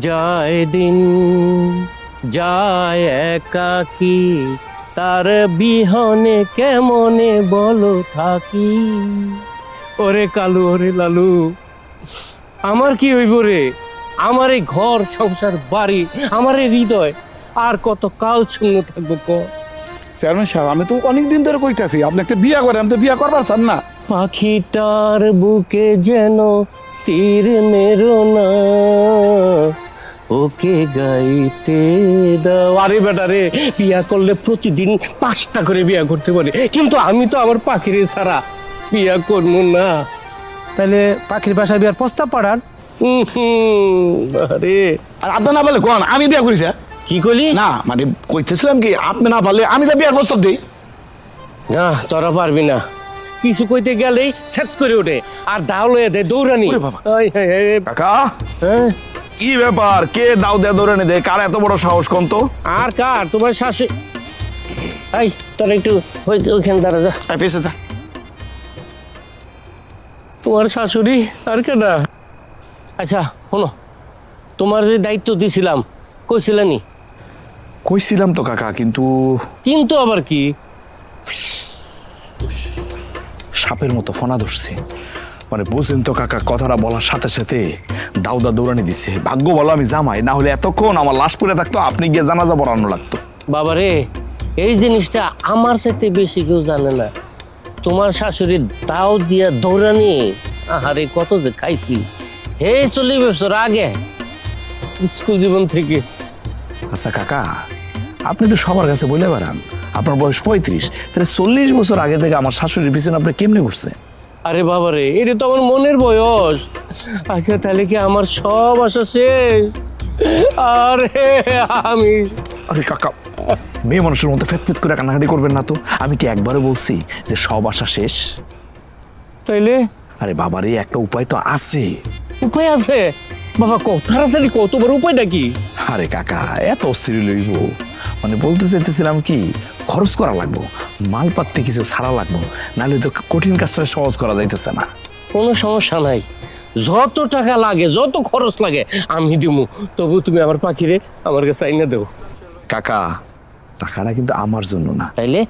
[SPEAKER 2] যায় দিন যায় একাকী, তার বিহনে কেমনে বলো থাকি। ওরে কালু, ওরে লালু, আমার কি হইব রে? আমার এই ঘর সংসার বাড়ি, আমার এই হৃদয় আর কত কাল শূন্য থাকবো ক?
[SPEAKER 10] চেয়ারম্যান সাহেব, আমি তো অনেকদিন ধরে কইতাছি আপনি একটা বিয়া করেন, আমি তো বিয়া করবার চান না।
[SPEAKER 2] পাখিটার বুকে যেন তীর মেরো না, ওকে গাইতে দাও। আরে বেটা রে, বিয়া করলে প্রতিদিন 5টা করে বিয়া করতে পারে, কিন্তু আমি তো আমার পাখিরে ছাড়া বিয়া করবো না।
[SPEAKER 10] তাহলে পাখির বাসায় বিয়ার প্রস্তাব পাঠান।
[SPEAKER 2] আরে
[SPEAKER 8] আর আপনি না বলে কোন আমি বিয়া করিস?
[SPEAKER 2] কি করলি?
[SPEAKER 8] না মানে কইতেছিলাম কি, আপনি না পারলে আমি তো বিয়ার প্রস্তাব দিই।
[SPEAKER 2] না, তোরা পারবি না, কিছু কইতে গেলেই সেট করে ওঠে আর দাও লয়ে দেয় দৌড়ানি।
[SPEAKER 1] কাকা,
[SPEAKER 2] হ্যাঁ
[SPEAKER 1] কি ব্যাপার? কে দাও দে দৌড়ানি দে? কার এত বড় সাহস কোন তো?
[SPEAKER 2] আর কার? তোমার শাশু। এই তোরা একটু ওইখানে দাঁড়া যা,
[SPEAKER 1] পেছে যা।
[SPEAKER 2] তোমার শাশুড়ি আর কেনা। আচ্ছা শোনো, তোমার যে দায়িত্ব দিছিলাম কইছিলানি?
[SPEAKER 1] কইছিলাম তো কাকা, কিন্তু
[SPEAKER 2] কিন্তু আবার কি?
[SPEAKER 1] সাপের মতো ফোনা ধরছে। মানে বুঝছেন তো কাকা, কথাটা বলার সাথে সাথে দাউদা দৌড়ানি দিচ্ছে। ভাগ্য বলো আমি জামাই, না হলে এতক্ষণ আমার লাশ পড়ে থাকতো, আপনি গিয়ে জানাজা পড়ানো লাগতো।
[SPEAKER 2] বাবারে, এই জিনিসটা আমার সাথে বেশি কেউ জানে না। তোমার শাশুড়ি দাও দিয়া দৌড়ানি, আহারে কত যে খাইছি। হে 40 বছর আগে, স্কুল জীবন থেকে।
[SPEAKER 1] আচ্ছা কাকা, আপনি তো সবার কাছে বলে বেড়ান আপনার বয়স 35, তাহলে 40 বছর আগে থেকে আমার শাশুড়ির পিছনে আপনি কেমনে ঘুরছেন?
[SPEAKER 2] আরে বাবারে, এটা তো আমার মনের বয়স। আচ্ছা তাহলে কি আমার সব আশা শেষ? আরে আমি,
[SPEAKER 1] আরে কাকা, মেয়ে মানুষের মতো ফেট করে কান্নাকাটি করবেন না তো। আমি কি একবারে বলছি যে সব আশা শেষ?
[SPEAKER 2] তাইলে?
[SPEAKER 1] আরে বাবারে, একটা উপায় তো আছে।
[SPEAKER 2] উপায় আছে? বাবা কত তাড়াতাড়ি কত বড় উপায়টা কি?
[SPEAKER 1] আরে কাকা, এত অস্থির লইব? মানে বলতে চাইতেছিলাম কি, খরচ করা লাগবো, মালপাত্রে কিছু ছাড়া লাগবো, নাহলে তো কঠিন কাজটা সহজ করা যাইতেছে না।
[SPEAKER 2] কোনো সমস্যা নাই, যত টাকা লাগে যত খরচ লাগে আমি দিমু, তবু তুমি আমার পাখিরে আমার কাছে আইনা দেও।
[SPEAKER 1] কাকা, টাকাটা কিন্তু আমার জন্য না।
[SPEAKER 2] তাইলে?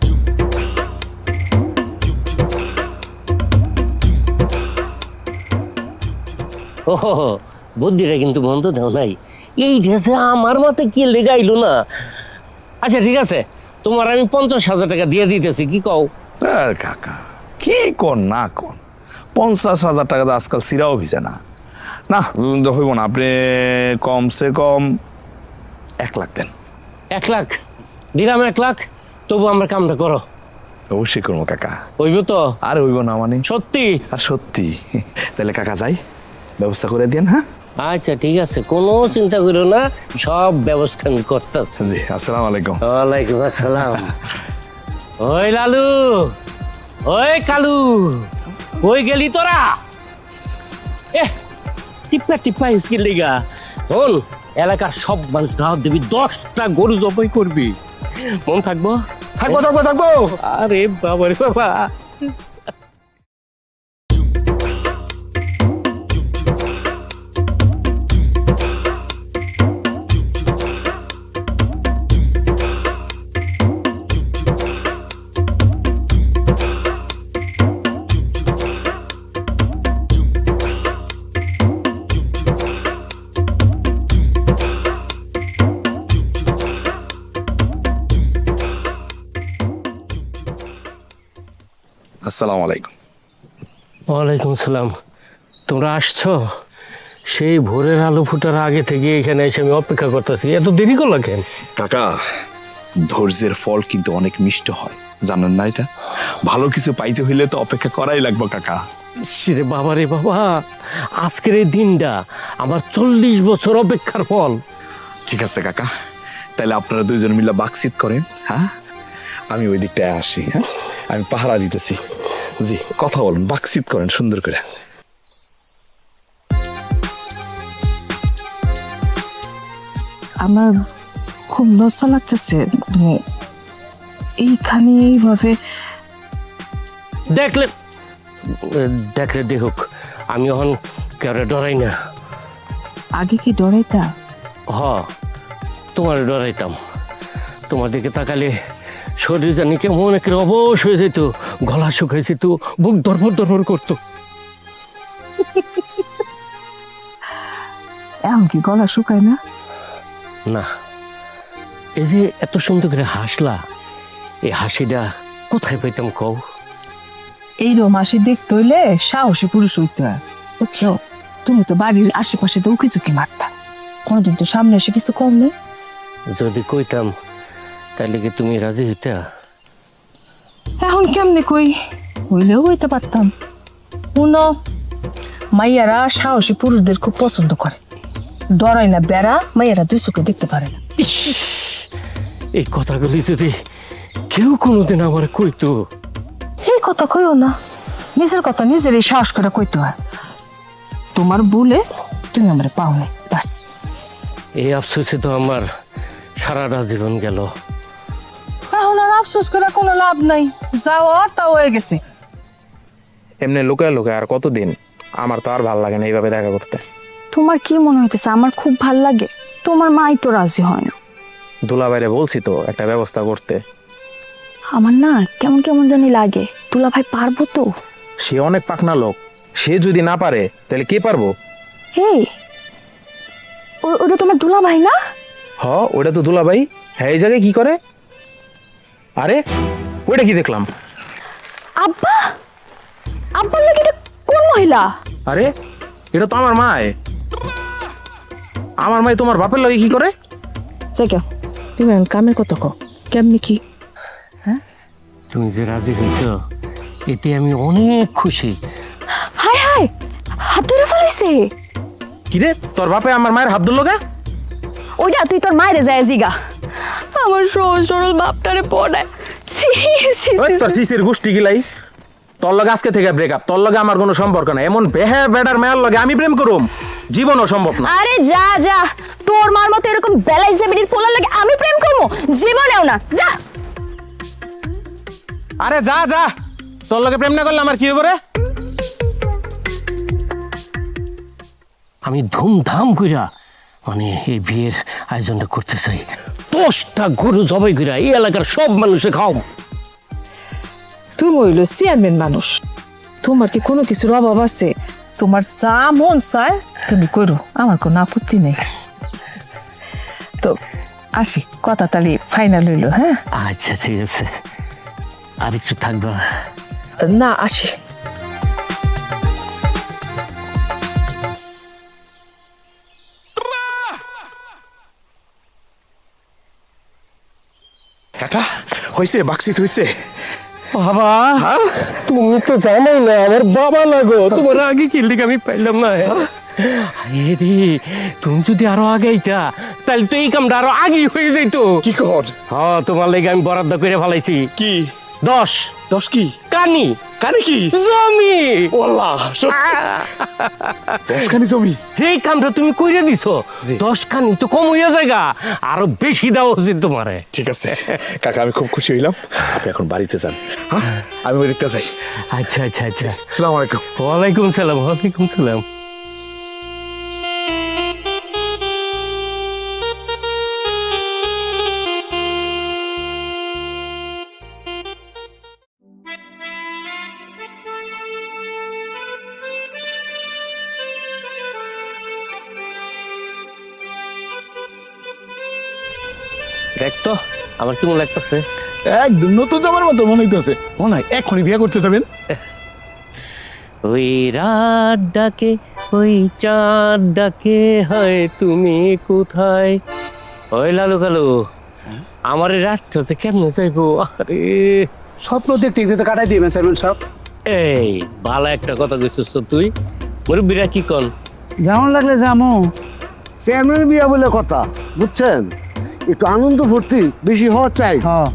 [SPEAKER 2] ও বুদ্ধিটা কিন্তু বন্ধ দেও নাই, এই ড্রেসে আমার মতে কি লেগাইলো না। আচ্ছা ঠিক আছে, তোমার আমি 50,000 টাকা দিয়ে দিতেছি, কি কও?
[SPEAKER 1] আর কাকা, কি কোন না কোন, 50,000 টাকা তো আজকাল সিরাও ভিজে না। না হইব না, আপনি কমসে কম 1 লাখ দেন।
[SPEAKER 2] 1 লাখ দিলাম, 1 লাখ, তবু আমার কামটা করো।
[SPEAKER 1] অবশ্যই করবো কাকা।
[SPEAKER 2] হইব তো?
[SPEAKER 1] আর হইব না মানে
[SPEAKER 2] সত্যি?
[SPEAKER 1] আর সত্যি। তাহলে কাকা যাই, ব্যবস্থা করে দেন। হ্যাঁ
[SPEAKER 2] আচ্ছা ঠিক আছে, কোনো চিন্তা করো না, সব ব্যবস্থা আমি করতেছি।
[SPEAKER 1] জি, আসসালামু আলাইকুম।
[SPEAKER 2] ওয়ালাইকুম আসসালাম। ওই লালু, ওই কালু, ওই গেলি তোরা? টিপ্পা টিপ্পা স্কিল লিগা শোন, এলাকার সব মানুষ দাওয়াত দিবি, 10টা গরু জবাই করবি। মন থাকবো?
[SPEAKER 1] থাকবো থাকবো থাকবো।
[SPEAKER 2] আরে বাবা রে বাবা।
[SPEAKER 1] আসসালামু আলাইকুম।
[SPEAKER 2] ওয়ালাইকুম সালাম। তোমরা আসছো? সেই ভোরের আলো ফুটার আগে থেকে এখানে এসে আমি অপেক্ষা করতেছি, এত দেরি করলো কেন?
[SPEAKER 1] কাকা, ধৈর্যের ফল কিন্তু অনেক মিষ্ট হয়, জানেন না এটা? ভালো কিছু পাইতে হইলে তো অপেক্ষা করাই লাগবে কাকা।
[SPEAKER 2] রে বাবা রে বাবা, আজকের এই দিনটা আমার 40 বছর অপেক্ষার ফল।
[SPEAKER 1] ঠিক আছে কাকা, তাহলে আপনারা দুইজন মিলে বাকশিট করেন। হ্যাঁ, আমি ওই দিকটায় আসি। হ্যাঁ, আমি পাহারা দিতেছি। জি, কথা বলুন, বাকশিট করেন সুন্দর করে।
[SPEAKER 5] আমার খুব লজ্জা লাগতেছে, এইখানে এইভাবে
[SPEAKER 2] দেখলে দেখলে দেখুক, আমি এখন কারো ডরাই না।
[SPEAKER 5] আগে কি ডরাইতা?
[SPEAKER 2] হ, তোমার ডরাইতাম। তোমার দিকে তাকালে শরীর জানি কেমন একটা অবশ হয়ে যেত, গলা শুকাই যেত, বুক ধরফর ধরফর করতো।
[SPEAKER 5] এখন কি গলা শুকায় না?
[SPEAKER 2] না, এই যে এত সুন্দর করে হাসলা, এই হাসিটা কোথায় পাইতাম কও?
[SPEAKER 5] এইরকম হাসি দেখতে হইলে সাহসী পুরুষ হইতে হয়, বুঝছো? তুমি তো বাড়ির আশেপাশে তো উকি ঝুঁকি মারতা, কোনোদিন তো সামনে এসে কিছু কম নেই।
[SPEAKER 2] যদি কইতাম তাহলে কি তুমি রাজি হইতা?
[SPEAKER 5] এখন কেমনে কই, হইলেও হইতে পারতাম। শুনো, মাইয়ারা সাহসী পুরুষদের খুব পছন্দ করে, ডরাই না বেড়া, মাইয়ারা দুই চোখে দেখতে পারে না।
[SPEAKER 2] ইস, এই কথাগুলি যদি কেউ কোনোদিন আমার কইতো।
[SPEAKER 5] এই কথা কইও না, নিজের কথা নিজেরই সাহস করে কইতে হয়। তোমার ভুলে তুমি আমার পাও নাই, বাস।
[SPEAKER 2] এই আফসোসে তো আমার সারাটা জীবন গেল।
[SPEAKER 5] এখন আর আফসোস করে কোনো লাভ নাই, যাওয়া তা হয়ে গেছে।
[SPEAKER 10] এমনি লুকায় লুকায় আর কতদিন? আমার তো আর ভাল লাগে না এইভাবে দেখা করতে।
[SPEAKER 3] তোমার কি মনে হইতেছে আমার খুব ভাল লাগে? তোমার মাই তো রাজি হয় না।
[SPEAKER 10] দুলাভাইরে বলছি তো একটা ব্যবস্থা করতে।
[SPEAKER 3] আমার না কেমন কেমন জানি লাগে। দুলা ভাই পারবো তো?
[SPEAKER 10] সে অনেক পাকনা লোক, সে যদি না পারে তাহলে কে পারবো?
[SPEAKER 3] এই, ওটা তোমার দুলা ভাই না?
[SPEAKER 10] হ, ওটা তো দুলাভাই। হ্যাঁ, এই জায়গায় কি করে? আরে ওইটা কি দেখলাম?
[SPEAKER 3] আব্বা, আব্বার লাগে এটা কোন মহিলা?
[SPEAKER 10] আরে এটা তো আমার মায়। আমার মাই তোমার বাপের লাগে কি করে?
[SPEAKER 5] জায়গা, তুমি এখন কামের কথা কও, কেমনি কি?
[SPEAKER 2] তুমি যে রাজি হইছ এতে আমি অনেক খুশি।
[SPEAKER 3] হাই হাই, হাত ধরে ফেলেছে।
[SPEAKER 10] কিরে, তোর বাপে আমার মায়ের হাত ধরলো কে?
[SPEAKER 3] ওইটা তুই তোর মায়ের যায় জিগা। আমার সহজ সরল বাপটারে পড়ায়।
[SPEAKER 10] তোর সিসির গোষ্ঠী গিলাই। তোর লগে আজকে থেকে ব্রেকআপ, তোর লগে আমার কোনো সম্পর্ক নাই। এমন বেহে বেডার মেয়ের লগে আমি প্রেম করুম, জীবনও সম্ভব না।
[SPEAKER 3] আরে যা যা, তোর মার মতো এরকম বেলাই জেবিডির পোলার লাগে আমি প্রেম করবো? জীবনেও না, যা।
[SPEAKER 10] আরে যা যা, তোর লগে প্রেম না করলে আমার কি হবে রে?
[SPEAKER 2] আমি ধুমধাম কইরা মানে এই বিয়ের আয়োজনটা করতে চাই। 10টা গরু জবাই কইরা এই এলাকার সব মানুষে খাও।
[SPEAKER 5] তুমি হইল চেয়ারম্যান মানুষ, তোমার কি কোনো কিছুর অভাব আছে? তোমার যা মন চায় তুমি করো, আমার কোনো আপত্তি নেই। তো আসি, কথা তাহলে ফাইনাল হইল। হ্যাঁ
[SPEAKER 2] আচ্ছা ঠিক আছে, আর একটু থাকবা?
[SPEAKER 5] না, আসি।
[SPEAKER 1] কাকা হয়েছে বাক্সিট হয়েছে
[SPEAKER 2] বাবা তুমি তো জানোই না আমার বাবা লাগো তোমার আগে কি লিখে আমি পাইলাম না রে তুমি যদি আরো আগে আইতা তাহলে তো এই কামটা আরো আগেই হয়ে যাইতো
[SPEAKER 1] কি কর
[SPEAKER 2] হ্যাঁ তোমার লেগে আমি বরাদ্দ করে ফেলাইছি
[SPEAKER 1] কি
[SPEAKER 2] 10
[SPEAKER 1] 10 কি
[SPEAKER 2] কানি
[SPEAKER 1] কানে কি
[SPEAKER 2] জমি
[SPEAKER 1] ওয়াল্লাহ সত্যি 10 কানি জমি
[SPEAKER 2] যে কামটা তুমি কইরে দিছো 10 কানি তো কম হইয়া জায়গা আরো বেশি দেওয়া উচিত তোমারে
[SPEAKER 1] ঠিক আছে কাকা আমি খুব খুশি হইলাম আপনি এখন বাড়িতে যান হ্যাঁ আমি ওই দিকটা যাই
[SPEAKER 2] আচ্ছা আচ্ছা আচ্ছা
[SPEAKER 1] আসসালামু আলাইকুম
[SPEAKER 2] ওয়ালাইকুম সালাম ওয়ালাইকুম সালাম দেখ তো আমার কেমন লাগতেছে
[SPEAKER 1] একদম নতুন জামার মতো মনে হইতেছে মনে হয় এখনই বিয়ে করতে যাবেন
[SPEAKER 2] ওই রাত ডাকে ওই চাঁদ ডাকে হয় তুমি কোথায় ওই লালু কালু আমার এই রাতটা হচ্ছে কেমনে যাইবো আরে
[SPEAKER 11] স্বপ্ন দেখতে দেখতে কাটাই দিবেন চেয়ারম্যান সাহেব।
[SPEAKER 2] এই ভালো একটা কথা কইছিস তো তুই মুরব্বিরা কি কন
[SPEAKER 9] যেমন লাগলে যামো।
[SPEAKER 8] চেয়ারম্যান বিয়া বলে কথা বুঝছেন, একটু আনন্দ ফুর্তি বেশি হওয়া চাই।
[SPEAKER 9] হ্যাঁ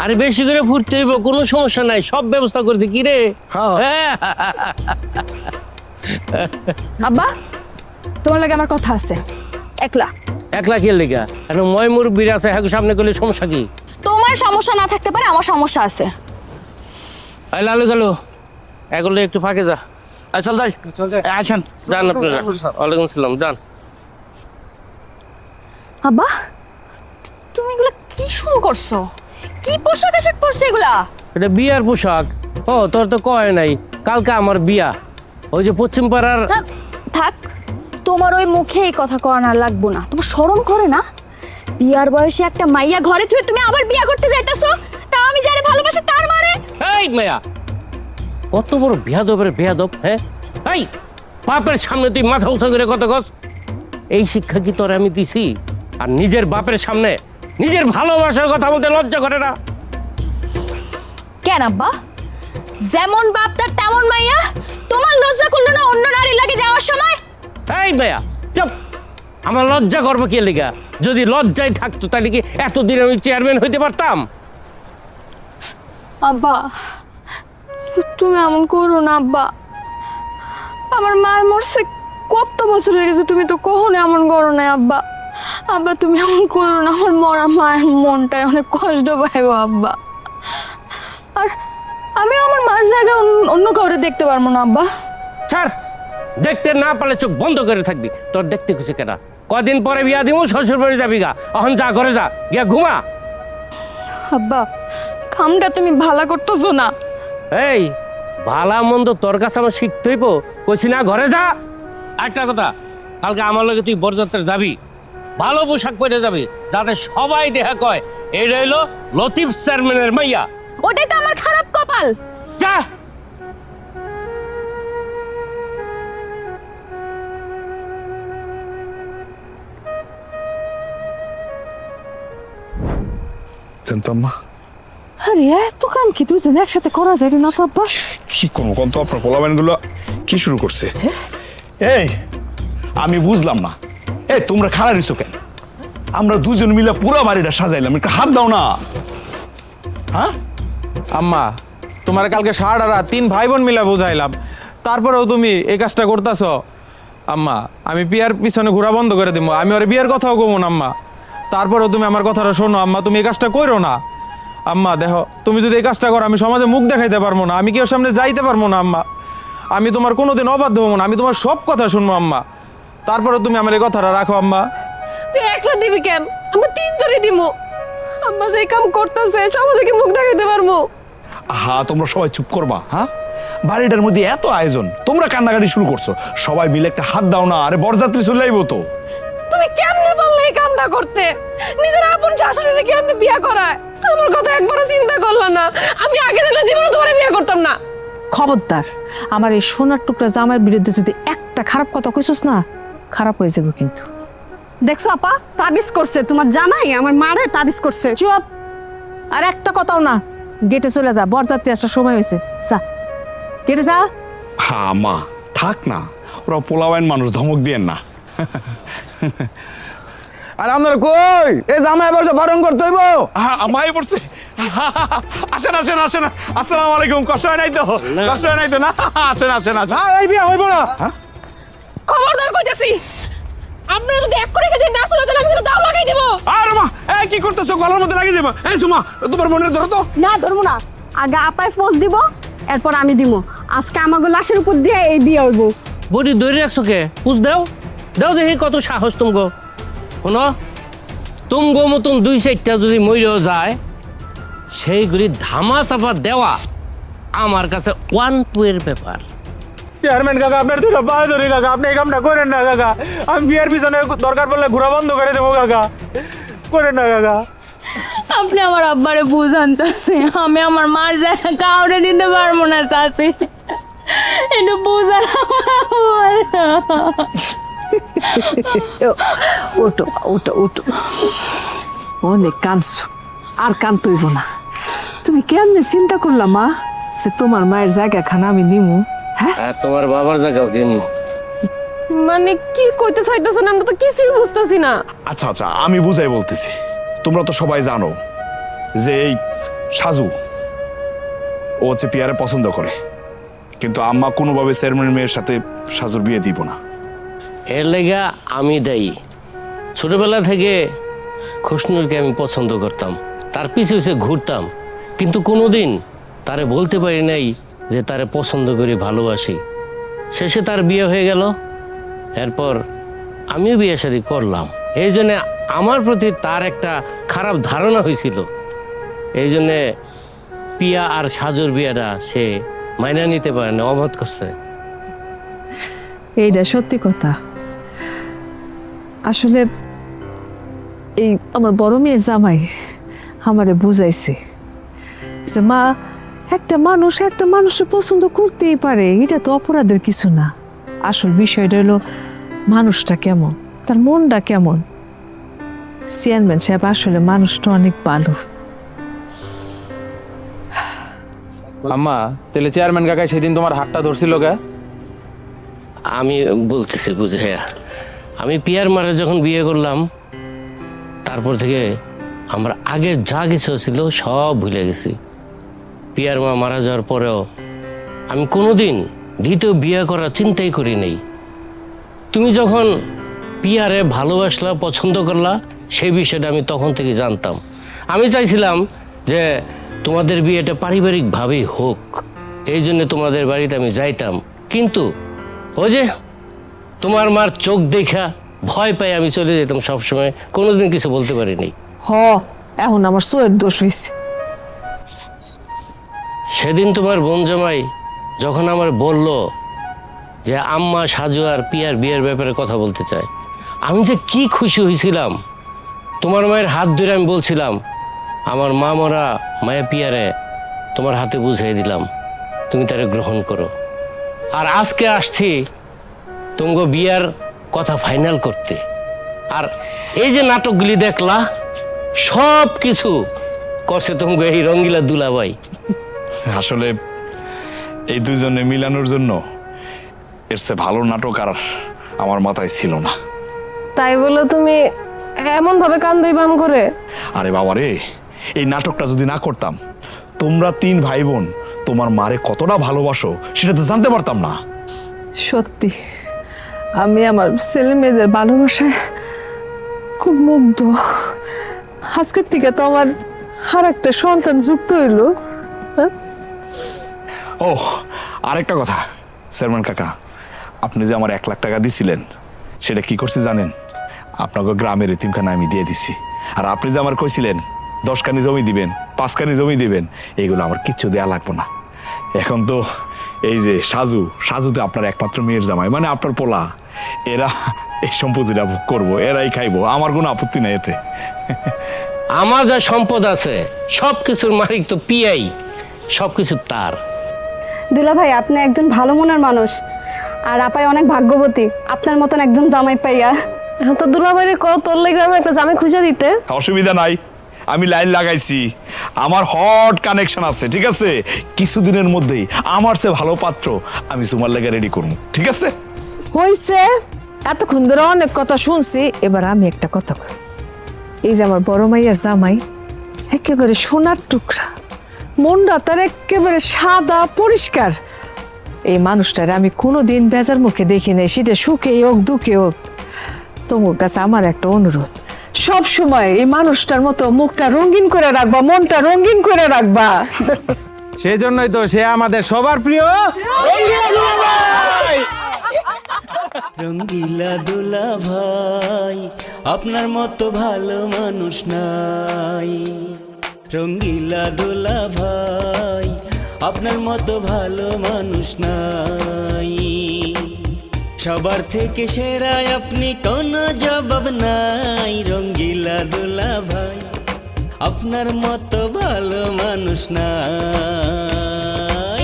[SPEAKER 2] আরে বেশি করে ফুটতে হইব কোনো সমস্যা নাই সব ব্যবস্থা করতে কি রে
[SPEAKER 8] হ্যাঁ।
[SPEAKER 3] আব্বা তোমার লাগে আমার কথা আছে একলা।
[SPEAKER 2] একলা কি লেগা এখন ময় মুরব্বিরা আছে হ্যাঁ সামনে করলে সমস্যা কি
[SPEAKER 3] তোমার সমস্যা না থাকতে পারে আমার সমস্যা আছে।
[SPEAKER 2] এই লালু গেল এগুলো একটু ফাঁকে যা
[SPEAKER 1] চল যাই আসেন
[SPEAKER 2] যান আপনারা ওয়ালাইকুম সালাম যান
[SPEAKER 3] আব্বা তুমি এগুলা কি শুরু করছো? কি পোশাক আশাক পরছো এগুলা?
[SPEAKER 2] এটা বিয়ার পোশাক ও তোর তো কয় নাই কালকে আমার বিয়া ওই যে পশ্চিম পাড়ার
[SPEAKER 3] থাক তোমার ওই মুখে এই কথা করানো লাগবো না। তোমার শরম করে না? বিয়ার বয়সে একটা মাইয়া ঘরে থুয়ে তুমি আবার বিয়া করতে যাইতাছো, তা আমি যারে ভালোবাসি তার মারে।
[SPEAKER 2] এই মায়া কত বড় বেয়াদবের বেয়াদব হ্যাঁ এই বাপের সামনে তুই মাথা উঁচা করে কত গছ এই শিক্ষা কি তোর আমি দিছি? আর নিজের বাপের সামনে নিজের ভালোবাসার কথা বলতে লজ্জা করে না?
[SPEAKER 3] কেন আব্বা যেমন বাপ তার তেমন মাইয়া, তোমার লজ্জা করলো না অন্য নারী লাগে যাওয়ার সময়?
[SPEAKER 2] এই মায়া চুপ, আমার লজ্জা করবো কে লিগা? যদি লজ্জায় থাকতো তাহলে কি এতদিন আমি চেয়ারম্যান হইতে পারতাম?
[SPEAKER 3] আব্বা তুমি এমন করো না আব্বা, আমার মা মরছে কত বছর হয়ে গেছে, তুমি তো কখনো এমন করো না আব্বা। আব্বা তুমি এমন করো না, আমার মরা মায়ের মনটায় অনেক কষ্ট পাইব আব্বা। আর আমি আমার মার জায়গায় অন্য কাউরে দেখতে পারবো না আব্বা।
[SPEAKER 2] স্যার দেখতে না পারলে চোখ বন্ধ করে থাকবি, তোর দেখতে খুশি কেনা কদিন পরে বিয়া দিব শ্বশুর বাড়ি যাবি গা, এখন যা ঘরে যা গিয়া ঘুমা।
[SPEAKER 3] আব্বা কামটা তুমি ভালো করতেছো না।
[SPEAKER 2] এই ভালা মন্দ তোর কাছে আমার শিখতে হইব, কইছি না ঘরে যা। একটা কথা, কালকে আমার লগে তুই বরযাত্রা যাবি, ভালো পোশাক পরে যাবি যাতে সবাই দেখা কয় এই রইলো লতিফ চেয়ারম্যানের মাইয়া।
[SPEAKER 3] ওটাই তো আমার খারাপ কপাল।
[SPEAKER 2] যা
[SPEAKER 1] জানতাম মা
[SPEAKER 5] আরে এত কাম কি দুজন একসাথে করা যায় না তো আব্বা?
[SPEAKER 1] কি করবো কোন তো আপনার পোলাবেন গুলো কি শুরু করছে? এই আমি বুঝলাম না, এই তোমরা খাড়া দিছো কেন? আমরা দুজন মিলে পুরো বাড়িটা সাজাইলাম, একটা হাত দাও না। হ্যাঁ
[SPEAKER 10] আম্মা তোমার কালকে সারা রাত 3 ভাই বোন মিলা বুঝাইলাম, তারপরেও তুমি এই কাজটা করতেছ। আম্মা আমি বিয়ার পিছনে ঘোরা বন্ধ করে দিব, আমি ওর বিয়ার কথাও কমো না আম্মা। তারপরেও তুমি আমার কথাটা শোনো আম্মা, তুমি এই কাজটা করো না। আম্মা দেখো তুমি যদি এই কাজটা করো আমি সমাজে মুখ দেখাইতে পারবো না, আমি কেউ সামনে যাইতে পারবো না আম্মা। আমি তোমার কোনোদিন অবাধ্য হবো না, আমি তোমার সব কথা শুনবো আম্মা। তারপরে তুমি আমার এই কথাটা রাখো আম্মা।
[SPEAKER 4] তুই একলা দিবি কেন? আমরা 3 জনই দিমু। আম্মা যে কাম করতেছে সমাজে কি মুখ দেখাইতে পারবো?
[SPEAKER 1] হ্যাঁ তোমরা সবাই চুপ করবা। হ্যাঁ বাড়িটার মধ্যে এত আয়োজন, তোমরা কান্নাকাটি শুরু করছো, সবাই মিলে একটা হাত দাও না। আরে বরযাত্রী চলে আইবো তো।
[SPEAKER 4] তুমি কেমনে বললে এই কামটা করতে? নিজের আপন শাশুড়িকে কেমনে বিয়া করায়? আমার কথা একবারও চিন্তা করলা না? আমি আগে দিলে জীবনে তোমারে বিয়া করতাম না।
[SPEAKER 5] খবরদার, আমার এই সোনার টুকরা জামাইয়ের বিরুদ্ধে যদি একটা খারাপ কথা কইছস না, খারাপ হয়ে যাবে কিন্তু।
[SPEAKER 3] দেখছো আপা তাবিজ করছে, তোমার জামাই আমার মারে তাবিজ করছে।
[SPEAKER 5] চুপ, আর একটা কথাও না, গেটে চলে যা, বরযাত্রী আসার সময় হয়েছে। যা গেটে যা।
[SPEAKER 1] হ্যাঁ মা, থাক না, ওরা পোলাওয়াইন মানুষ, ধমক দিয়েন না।
[SPEAKER 9] আর আপনার কই এই জামাই বসে বারণ করতে হইব।
[SPEAKER 1] মায়ে পড়ছে। আসেন আসেন আসেন, আসসালামু আলাইকুম। কষ্ট হয় নাই তো? কষ্ট হয় নাই তো? না, আসেন আসেন আসেন।
[SPEAKER 9] এই বিয়া হইব না।
[SPEAKER 3] খবরদার কইতাছি, আপনারা যদি এক করে খেতে না চলে তাহলে আমি কিন্তু দাও লাগাই দেব।
[SPEAKER 1] আর মা, এই কি করতেছো? গলার মধ্যে লাগিয়ে যাবে। এই সুমা, তোমার মনে ধরো তো।
[SPEAKER 3] না ধরবো না, আগে আপায় পোজ দিব, এরপর আমি দিব। আজকে আমাকে লাশের উপর দিয়ে এই বিয়ে হইব।
[SPEAKER 2] বডি ধরে রাখছো কে? পুষ দাও, দাও দেখি কত সাহস তুমগো। শোনো, তুমগো মতন 2-4টা যদি মইরেও যায়, সেইগুলি ধামা চাপা দেওয়া আমার কাছে 1-2 এর ব্যাপার।
[SPEAKER 10] চেয়ারম্যান কাকা, আপনার দুটো পায়ে ধরি কাকা, আপনি এই কামটা করেন না কাকা। আমি বিয়ের পিছনে দরকার পড়লে ঘোরা বন্ধ করে দেবো কাকা, করেন না কাকা।
[SPEAKER 3] আপনি আমার আব্বারে বুঝান চাচ্ছি, আমি আমার মার যায় কাউরে দিতে পারবো না চাচ্ছি, একটু বুঝান আমার।
[SPEAKER 5] ওটো ওটো ওটো, অনেক কাঁদছো, আর কাঁদতইব না। তুমি কেমনে চিন্তা করলা মা যে তোমার মায়ের জায়গা খানা আমি নিমু? হ্যাঁ,
[SPEAKER 2] আর তোমার বাবার জায়গাও কেন?
[SPEAKER 4] মানে কি কইতে চাইতেছেন? আমরা তো কিছুই বুঝতেছি না।
[SPEAKER 1] আচ্ছা আচ্ছা, আমি বুঝাই বলতেছি। তোমরা তো সবাই জানো যে এই সাজু, ও হচ্ছে পিয়ারে পছন্দ করে, কিন্তু আম্মা কোনোভাবে চেয়ারম্যানের মেয়ের সাথে সাজুর বিয়ে দিব না।
[SPEAKER 2] এর লেগা আমি দায়ী। ছোটবেলা থেকে খুশনুরকে আমি পছন্দ করতাম, তার পিছে পিছে ঘুরতাম, কিন্তু কোনোদিন তারে বলতে পারি নাই যে তারে পছন্দ করি, ভালোবাসি। শেষে তার বিয়ে হয়ে গেল, এরপর আমিও বিয়ে শাদী করলাম। এই জন্যে আমার প্রতি তার একটা খারাপ ধারণা হয়েছিল। এই জন্যে পিয়া আর সাজুর বিয়েটা সে মাইনা নিতে পারে না, অমত করছে।
[SPEAKER 5] এইটা সত্যি কথা। আসলে এই আমার বড় মেয়ের জামাই আমারে বুঝাইছে যে মা, একটা মানুষ একটা মানুষের পছন্দ করতেই পারে, এটা তো অপরাধের কিছু না। আসল বিষয়টা হলো মানুষটা কেমন, তার মনটা কেমন। চেয়ারম্যান সাহেব আসলে মানুষটা অনেক ভালো।
[SPEAKER 10] আম্মা, তাহলে চেয়ারম্যান কাকা সেদিন তোমার হাতটা ধরছিল কে?
[SPEAKER 2] আমি বলতেছি বুঝে, আমি পিয়ার মারে যখন বিয়ে করলাম, তারপর থেকে আমরা আগের যা কিছু ছিল সব ভুলে গেছি। পিয়ার মা মারা যাওয়ার পরেও আমি কোনোদিন দ্বিতীয় বিয়ে করার চিন্তাই করি নাই। তুমি যখন পিয়ারে ভালোবাসলা, পছন্দ করলা, সেই বিষয়টা আমি তখন থেকে জানতাম। আমি চাইছিলাম যে তোমাদের বিয়েটা পারিবারিকভাবেই হোক, এই জন্য তোমাদের বাড়িতে আমি যাইতাম। কিন্তু ওই যে তোমার মার চোখ দেখা ভয় পাই আমি চলে যেতাম সবসময়, কোনোদিন কিছু বলতে পারিনি।
[SPEAKER 5] এখন আমার সোয়ের দোষ হয়েছে।
[SPEAKER 2] সেদিন তোমার বোন জামাই যখন আমার বলল যে আম্মা সাজু আর পিয়ার বিয়ের ব্যাপারে কথা বলতে চায়, আমি যে কি খুশি হয়েছিলাম। তোমার মায়ের হাত ধরে আমি বলছিলাম, আমার মা মরা মায়া পিয়ারে তোমার হাতে বুঝিয়ে দিলাম, তুমি তারে গ্রহণ করো। আর আজকে আসছি তোমাকে বিয়ার কথা ফাইনাল করতে। আর এই যে নাটকগুলি দেখলা, সব কিছু করছে তোমাকে এই রঙ্গিলা দুলাভাই।
[SPEAKER 1] আসলে এই দুজনে মিলানোর জন্য এর চেয়ে ভালো নাটক আর আমার মাথায় ছিল না।
[SPEAKER 4] তাই বলে তুমি এমন ভাবে কান্দাই বাম করে?
[SPEAKER 1] আরে বাবা রে, এই নাটকটা যদি না করতাম, তোমরা 3 ভাই বোন তোমার মারে কতটা ভালোবাসো সেটা তো জানতে পারতাম না।
[SPEAKER 5] সত্যি আমি আমার ছেলে মেয়েদের ভালোবাসায় খুব মুগ্ধ। আজকের থেকে তো আমার আর একটা সন্তান যুক্ত হইলো।
[SPEAKER 1] ও আরেকটা কথা, চেয়ারম্যান কাকা, আপনি যে আমার 1 লাখ টাকা দিছিলেন, সেটা কি করছি জানেন? আপনাকে গ্রামের এতিমখানা আমি দিয়ে দিছি। আর আপনি যে আমার কইছিলেন 10 কানি জমি দিবেন, 5 কানি জমি দিবেন, এইগুলো আমার কিচ্ছু দেয়া লাগবে না। এখন তো এই যে সাজুতে আপনার একমাত্র মেয়ের জামাই, মানে আপনার পোলা, এরা এই সম্পত্তিটা ভোগ করবো, এরাই খাইবো, আমার কোনো আপত্তি নাই এতে।
[SPEAKER 2] আমার যা সম্পদ আছে সব কিছুর মালিক তো পিয়াই, সব কিছু তার।
[SPEAKER 3] দুলা ভাই, আপনি একজন ভালো মনের মানুষ, আর আপাই অনেক ভাগ্যবতী আপনার মতন একজন জামাই পাইয়া।
[SPEAKER 4] এখন তো দুলাভাইরে কত তোর লেগে আমি একটা জামাই খুঁজে দিতে।
[SPEAKER 1] অসুবিধা নাই, আমি লাইন লাগাইছি, আমার হট কানেকশন আছে, ঠিক আছে? কিছুদিনের মধ্যেই আমার চেয়ে ভালো পাত্র আমি তোমার লাগে রেডি করবো, ঠিক আছে?
[SPEAKER 5] হইছে, এতক্ষণ ধরে অনেক কথা শুনছি, এবার আমি একটা কথা কই। এই যে আমার বড় মাইয়ার জামাই, একেবারে সোনার টুকরা, মনটা তার একেবারে সাদা পরিষ্কার। এই মানুষটারে আমি কোনোদিন বেজার মুখে দেখি নাই, সেটা সুখে হোক দুঃখে হোক। তোমার কাছে আমার একটা অনুরোধ, সব সময় এই মানুষটার মতো মুখটা রঙিন করে রাখবা, মনটা রঙিন করে রাখবা।
[SPEAKER 10] সেই জন্যই তো সে আমাদের সবার প্রিয়
[SPEAKER 6] রঙ্গিলা দুলা ভাই, আপনার মতো ভালো মানুষ নাই। রঙ্গিলা দুলা ভাই, আপনার মতো ভালো মানুষ নাই। সবার থেকে সেরাই আপনি, কোনো জবাব নাই। রঙ্গিলা দুলা ভাই, আপনার মতো ভালো মানুষ নাই।